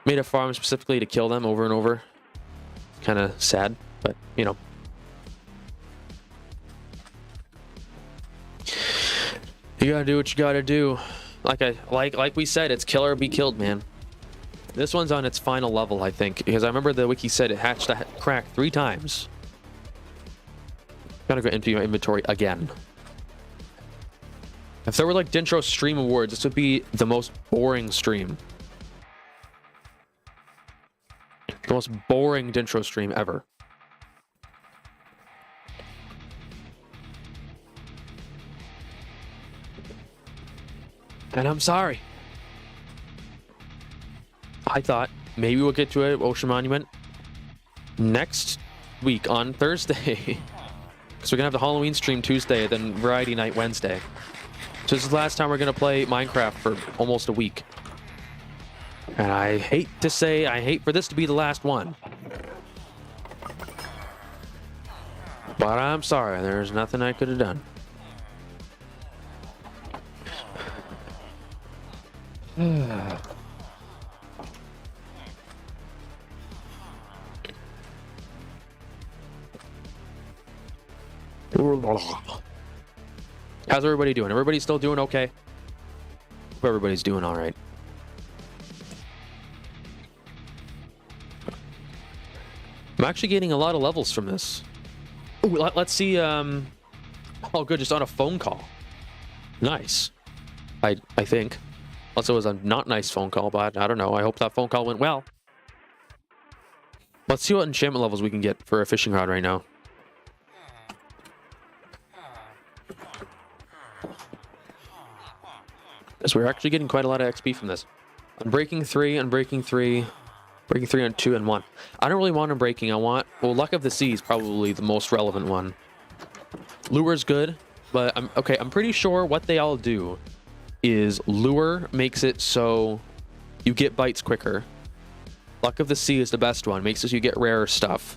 Made a farm specifically to kill them over and over. Kind of sad, but you know. You gotta do what you gotta do. Like we said, it's kill or be killed, man. This one's on its final level, I think, because I remember the wiki said it hatched a crack 3 times. Gotta go empty my inventory again. If there were like Dintro stream awards, this would be the most boring stream. The most boring Dintro stream ever. And I'm sorry. I thought maybe we'll get to an ocean monument next week on Thursday. Because we're going to have the Halloween stream Tuesday, then Variety Night Wednesday. So this is the last time we're going to play Minecraft for almost a week. And I hate to say, I hate for this to be the last one. But I'm sorry, there's nothing I could have done. How's everybody doing? Everybody still doing okay? Hope everybody's doing all right. I'm actually getting a lot of levels from this. Ooh, let's see. Oh, good, just on a phone call. Nice. I think. Also, it was a not nice phone call, but I don't know. I hope that phone call went well. Let's see what enchantment levels we can get for a fishing rod right now. So we're actually getting quite a lot of XP from this. Unbreaking 3, Unbreaking 3, Breaking 3 on 2 and 1. I don't really want Unbreaking. I want... Well, Luck of the Sea is probably the most relevant one. Lure's good, but I'm pretty sure what they all do is Lure makes it so you get bites quicker. Luck of the Sea is the best one. Makes it so you get rarer stuff.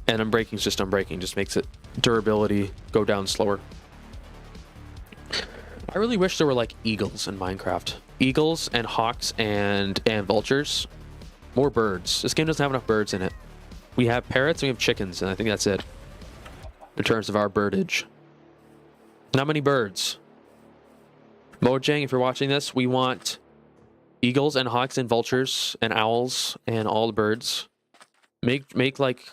And Unbreaking is just Unbreaking. Just makes it durability go down slower. I really wish there were like eagles in Minecraft. Eagles and hawks and vultures. More birds. This game doesn't have enough birds in it. We have parrots and we have chickens, and I think that's it. In terms of our birdage. Not many birds. Mojang, if you're watching this, we want eagles and hawks and vultures and owls and all the birds. Make like...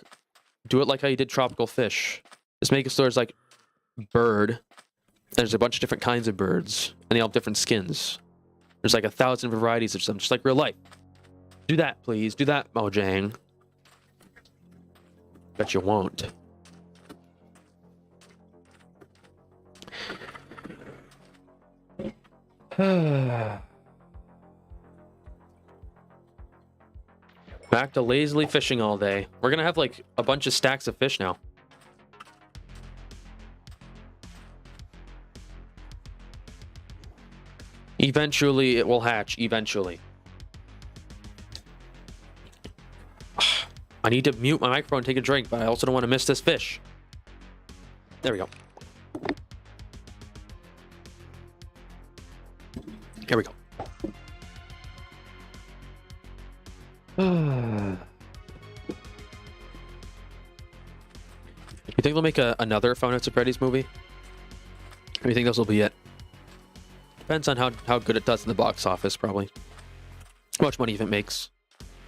Do it like how you did tropical fish. Just make it so there's like bird. There's a bunch of different kinds of birds, and they all have different skins. There's like 1,000 varieties of them, just like real life. Do that, please. Do that, Mojang. Bet you won't. Back to lazily fishing all day. We're gonna have like a bunch of stacks of fish now. Eventually, it will hatch. Eventually. I need to mute my microphone and take a drink, but I also don't want to miss this fish. There we go. Here we go. You think they'll make another Five Nights at Freddy's movie? Or you think this will be it? Depends on how good it does in the box office, probably. How much money if it makes.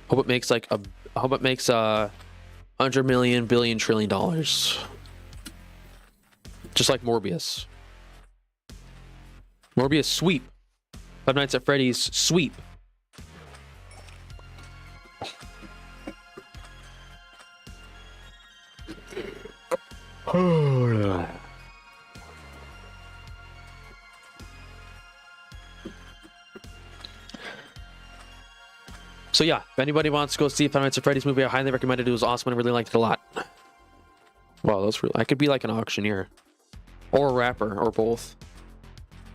Hope it makes like hope it makes $100 million, billion, trillion dollars. Just like Morbius. Morbius sweep. Five Nights at Freddy's sweep. So yeah, if anybody wants to go see Five Nights at Freddy's movie, I highly recommend it. It was awesome and I really liked it a lot. Wow, that's really... I could be like an auctioneer. Or a rapper, or both.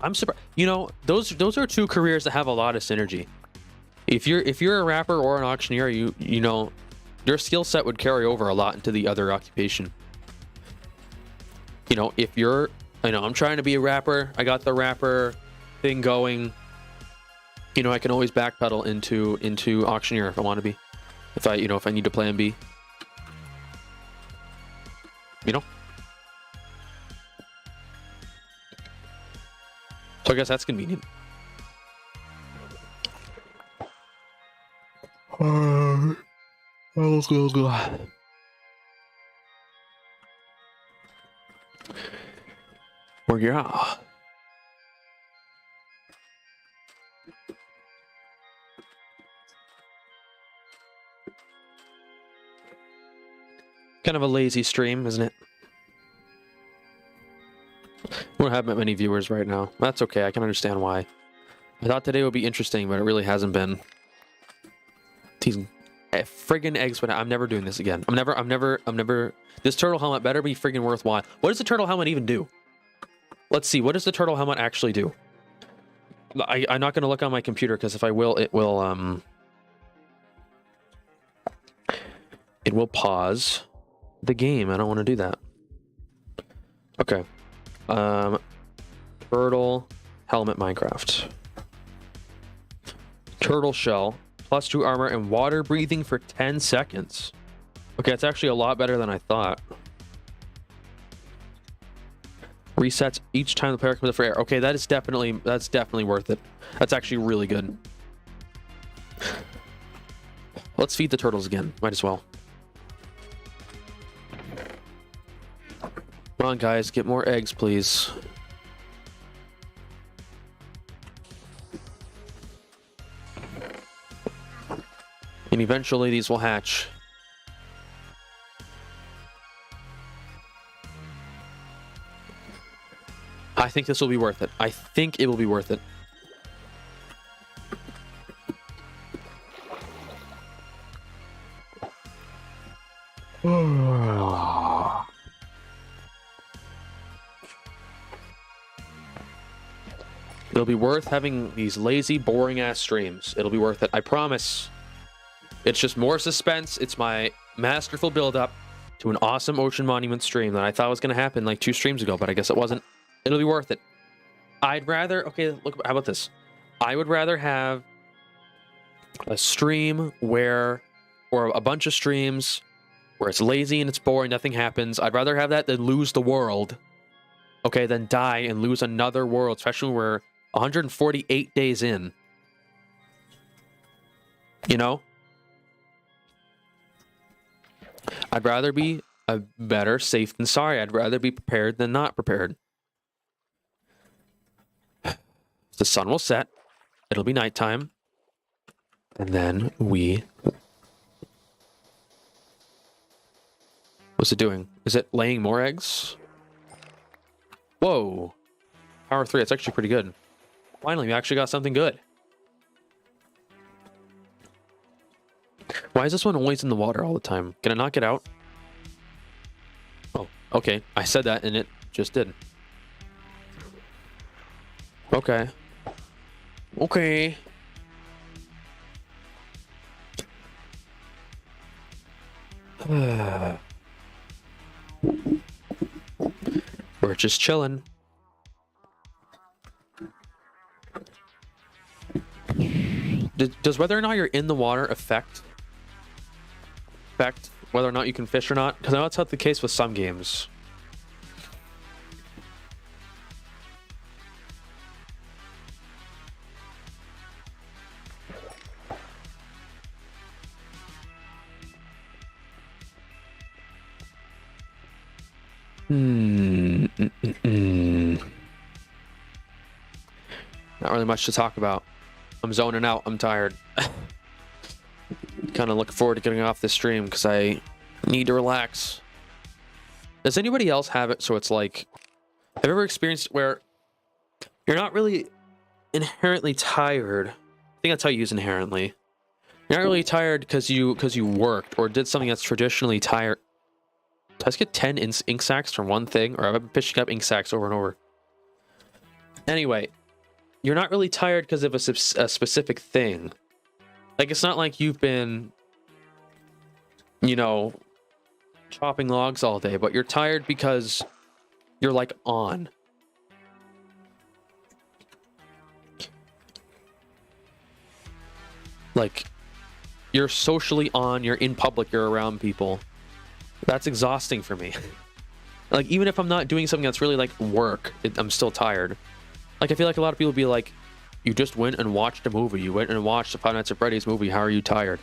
I'm surprised. You know, those are two careers that have a lot of synergy. If you're a rapper or an auctioneer, you know, your skill set would carry over a lot into the other occupation. You know, if you're... I know, I'm trying to be a rapper. I got the rapper thing going. You know, I can always backpedal into auctioneer if I want to be. If I need to plan B. You know? So I guess that's convenient. Well, yeah. Kind of a lazy stream, isn't it? We don't have that many viewers right now. That's okay. I can understand why. I thought today would be interesting, but it really hasn't been. These friggin' eggs. I'm never doing this again. I'm never. This turtle helmet better be friggin' worthwhile. What does the turtle helmet even do? Let's see. What does the turtle helmet actually do? I'm not going to look on my computer because if I will, it will pause the game. I don't want to do that. Okay. Turtle helmet Minecraft. Turtle shell, +2 armor, and water breathing for 10 seconds. Okay, it's actually a lot better than I thought. Resets each time the player comes up for air. Okay, that's definitely worth it. That's actually really good. Let's feed the turtles again. Might as well. Come on, guys, get more eggs, please. And eventually these will hatch. I think this will be worth it. I think it will be worth it. It'll be worth having these lazy, boring-ass streams. It'll be worth it. I promise. It's just more suspense. It's my masterful build-up to an awesome Ocean Monument stream that I thought was going to happen like 2 streams ago, but I guess it wasn't. It'll be worth it. I'd rather... Okay, look, how about this? I would rather have a stream where... Or a bunch of streams where it's lazy and it's boring, nothing happens. I'd rather have that than lose the world. Okay, than die and lose another world, especially when we're 148 days in. You know? I'd rather be a better safe than sorry. I'd rather be prepared than not prepared. The sun will set. It'll be nighttime. And then we... What's it doing? Is it laying more eggs? Whoa. Power 3, that's actually pretty good. Finally, we actually got something good. Why is this one always in the water all the time? Can I not get out? Oh, okay. I said that and it just did. Okay. Okay. We're just chilling. Does whether or not you're in the water affect whether or not you can fish or not? Because I know that's not the case with some games. Not really much to talk about. I'm zoning out. I'm tired. Kind of looking forward to getting off this stream because I need to relax. Does anybody else have it so it's like... Have you ever experienced where you're not really inherently tired? I think that's how you use inherently. You're not really tired because you worked or did something that's traditionally tired. Did I just get 10 ink sacks from one thing? Or have I been picking up ink sacks over and over? Anyway, you're not really tired because of a specific thing. Like, it's not like you've been, you know, chopping logs all day, but you're tired because you're, like, on. Like, you're socially on, you're in public, you're around people. That's exhausting for me. Like, even if I'm not doing something that's really, like, work, I'm still tired. Like, I feel like a lot of people be like, you just went and watched a movie. You went and watched the Five Nights at Freddy's movie. How are you tired?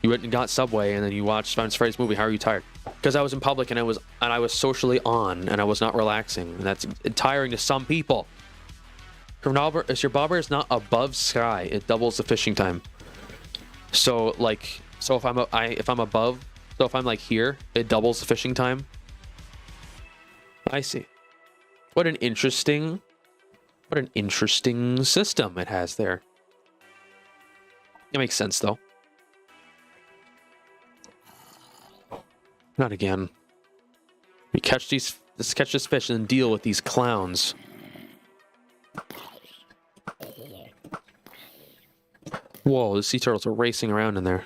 You went and got Subway, and then you watched Five Nights at Freddy's movie. How are you tired? Because I was in public, and I was socially on, and I was not relaxing. And that's tiring to some people. If your bobber is not above sky, it doubles the fishing time. So, like, if I'm above, so if I'm, like, here, it doubles the fishing time. I see. What an interesting system it has there. It makes sense, though. Not again. Let's catch this fish and deal with these clowns. Whoa, the sea turtles are racing around in there.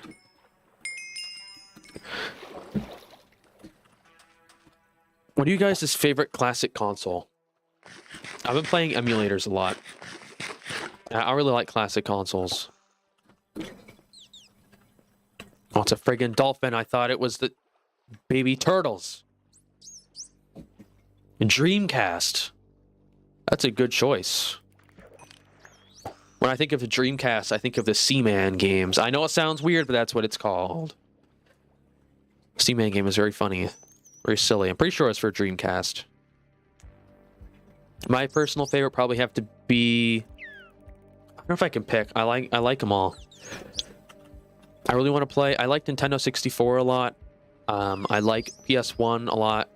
What are you guys' favorite classic console? I've been playing emulators a lot. I really like classic consoles. Oh, it's a friggin' dolphin. I thought it was the baby turtles. Dreamcast. That's a good choice. When I think of the Dreamcast, I think of the Seaman games. I know it sounds weird, but that's what it's called. Seaman game is very funny. Very silly. I'm pretty sure it's for Dreamcast. My personal favorite probably have to be... I don't know if I can pick. I like them all. I really want to play... I like Nintendo 64 a lot. I like PS1 a lot.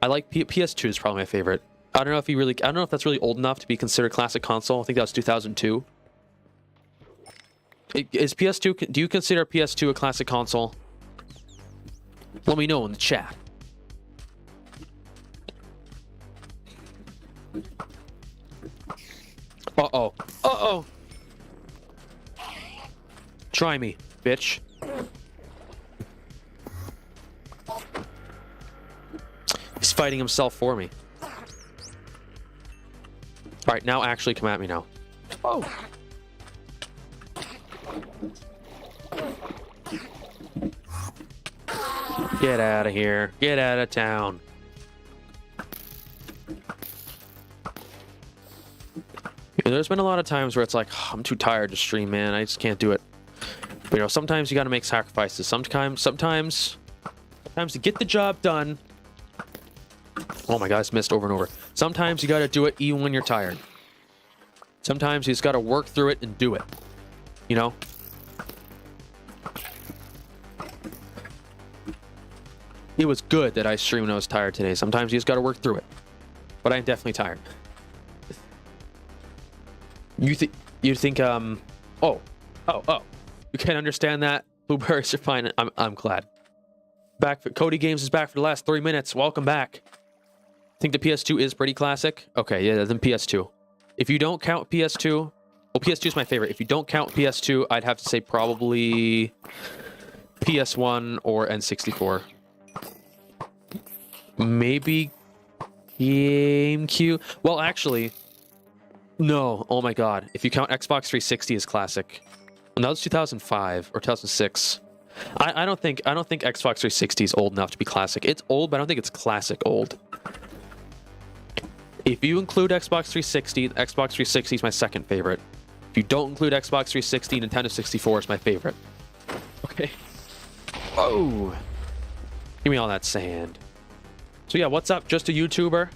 I like PS2 is probably my favorite. I don't know if that's really old enough to be considered classic console. I think that was 2002. Is PS2... Do you consider PS2 a classic console? Let me know in the chat. Uh-oh. Uh-oh. Try me, bitch. He's fighting himself for me. Alright, now actually come at me now. Oh. Get out of here. Get out of town. There's been a lot of times where it's like, oh, I'm too tired to stream, man. I just can't do it. But, you know, sometimes you got to make sacrifices. Sometimes to get the job done. Oh my God, it's missed over and over. Sometimes you got to do it even when you're tired. Sometimes you just got to work through it and do it. You know? It was good that I streamed when I was tired today. Sometimes you just got to work through it. But I'm definitely tired. You think oh you can't understand that? Blueberries are fine. I'm glad. Cody Games is back for the last 3 minutes. Welcome back. I think the PS2 is pretty classic. Okay, yeah, then PS2. If you don't count PS2, well, PS2 is my favorite. If you don't count PS2, I'd have to say probably PS1 or N64. Maybe GameCube. Well, actually, no. Oh my God. If you count Xbox 360 as classic, and that was 2005 or 2006. I don't think Xbox 360 is old enough to be classic. It's old, but I don't think it's classic old. If you include Xbox 360, Xbox 360 is my second favorite. If you don't include Xbox 360, Nintendo 64 is my favorite. Okay. Whoa. Give me all that sand. So yeah, what's up? Just a YouTuber?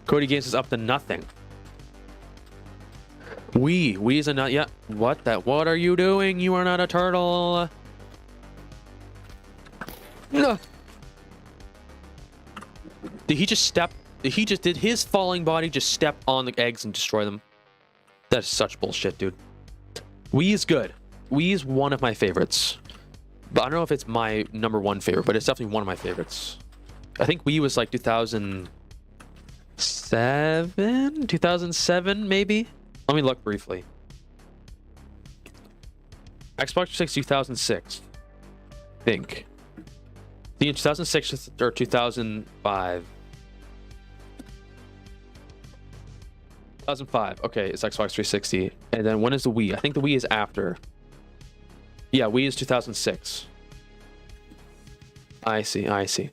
Cody Games is up to nothing. Wee is a nut. Yeah. What are you doing? You are not a turtle. No. Did his falling body just step on the eggs and destroy them? That is such bullshit, dude. Wii is good. Wii is one of my favorites. But I don't know if it's my #1 favorite, but it's definitely one of my favorites. I think Wii was like 2007 maybe? Let me look briefly. Xbox 360 2006. I think. The 2006 or 2005. 2005. Okay, it's Xbox 360. And then when is the Wii? I think the Wii is after. Yeah, Wii is 2006. I see. Wii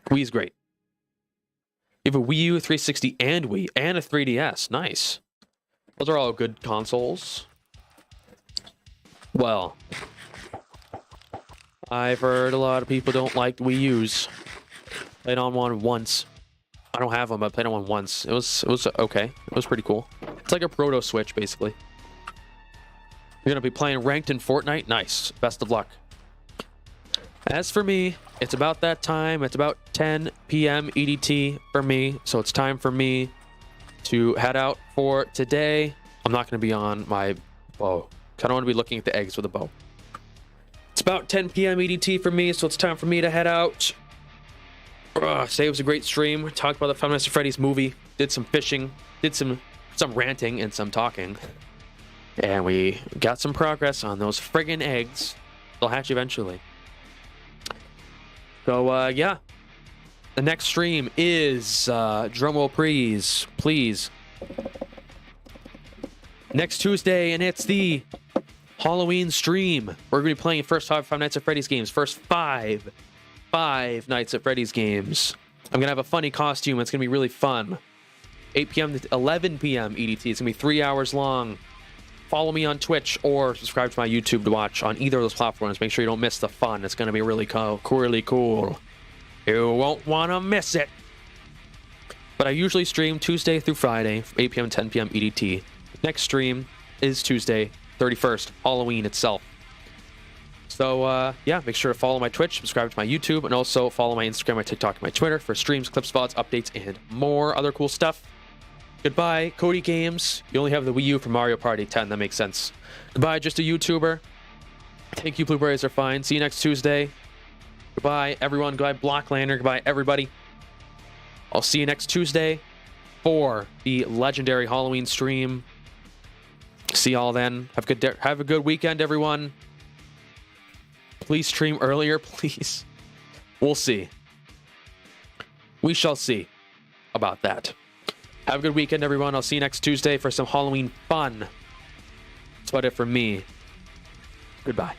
is great. You have a Wii U, 360, and Wii, and a 3DS. Nice. Those are all good consoles. Well, I've heard a lot of people don't like Wii U's. Played on one once. I don't have one, but I played on one once. It was okay. It was pretty cool. It's like a proto Switch, basically. You're gonna be playing ranked in Fortnite? Nice. Best of luck. As for me, it's about that time. It's about 10 p.m. EDT for me. So it's time for me to head out for today. I'm not going to be on my bow. I don't want to be looking at the eggs with a bow. It's about 10 p.m. EDT for me. So it's time for me to head out. Today was a great stream. Talked about the Five Nights at Freddy's movie. Did some fishing. Did some ranting and some talking. And we got some progress on those friggin' eggs. They'll hatch eventually. So, yeah. The next stream is, drumroll please. Next Tuesday, and it's the Halloween stream. We're going to be playing first 5 Nights at Freddy's games. First five 5 Nights at Freddy's games. I'm gonna have a funny costume. It's gonna be really fun. 8 p.m. to 11 p.m. EDT. It's gonna be 3 hours long. Follow me on Twitch or subscribe to my YouTube to watch on either of those platforms. Make sure you don't miss the fun. It's gonna be really cool. You won't want to miss it. But I usually stream Tuesday through Friday, 8 p.m. 10 p.m. EDT. Next stream is Tuesday, 31st, Halloween itself. So, yeah, make sure to follow my Twitch, subscribe to my YouTube, and also follow my Instagram, my TikTok, and my Twitter for streams, clips, VODs, updates, and more other cool stuff. Goodbye, Cody Games. You only have the Wii U for Mario Party 10. That makes sense. Goodbye, just a YouTuber. Thank you, Blueberries are fine. See you next Tuesday. Goodbye, everyone. Goodbye, Black Lantern. Goodbye, everybody. I'll see you next Tuesday for the legendary Halloween stream. See y'all then. Have a good weekend, everyone. Please stream earlier, please. We'll see. We shall see about that. Have a good weekend, everyone. I'll see you next Tuesday for some Halloween fun. That's about it for me. Goodbye.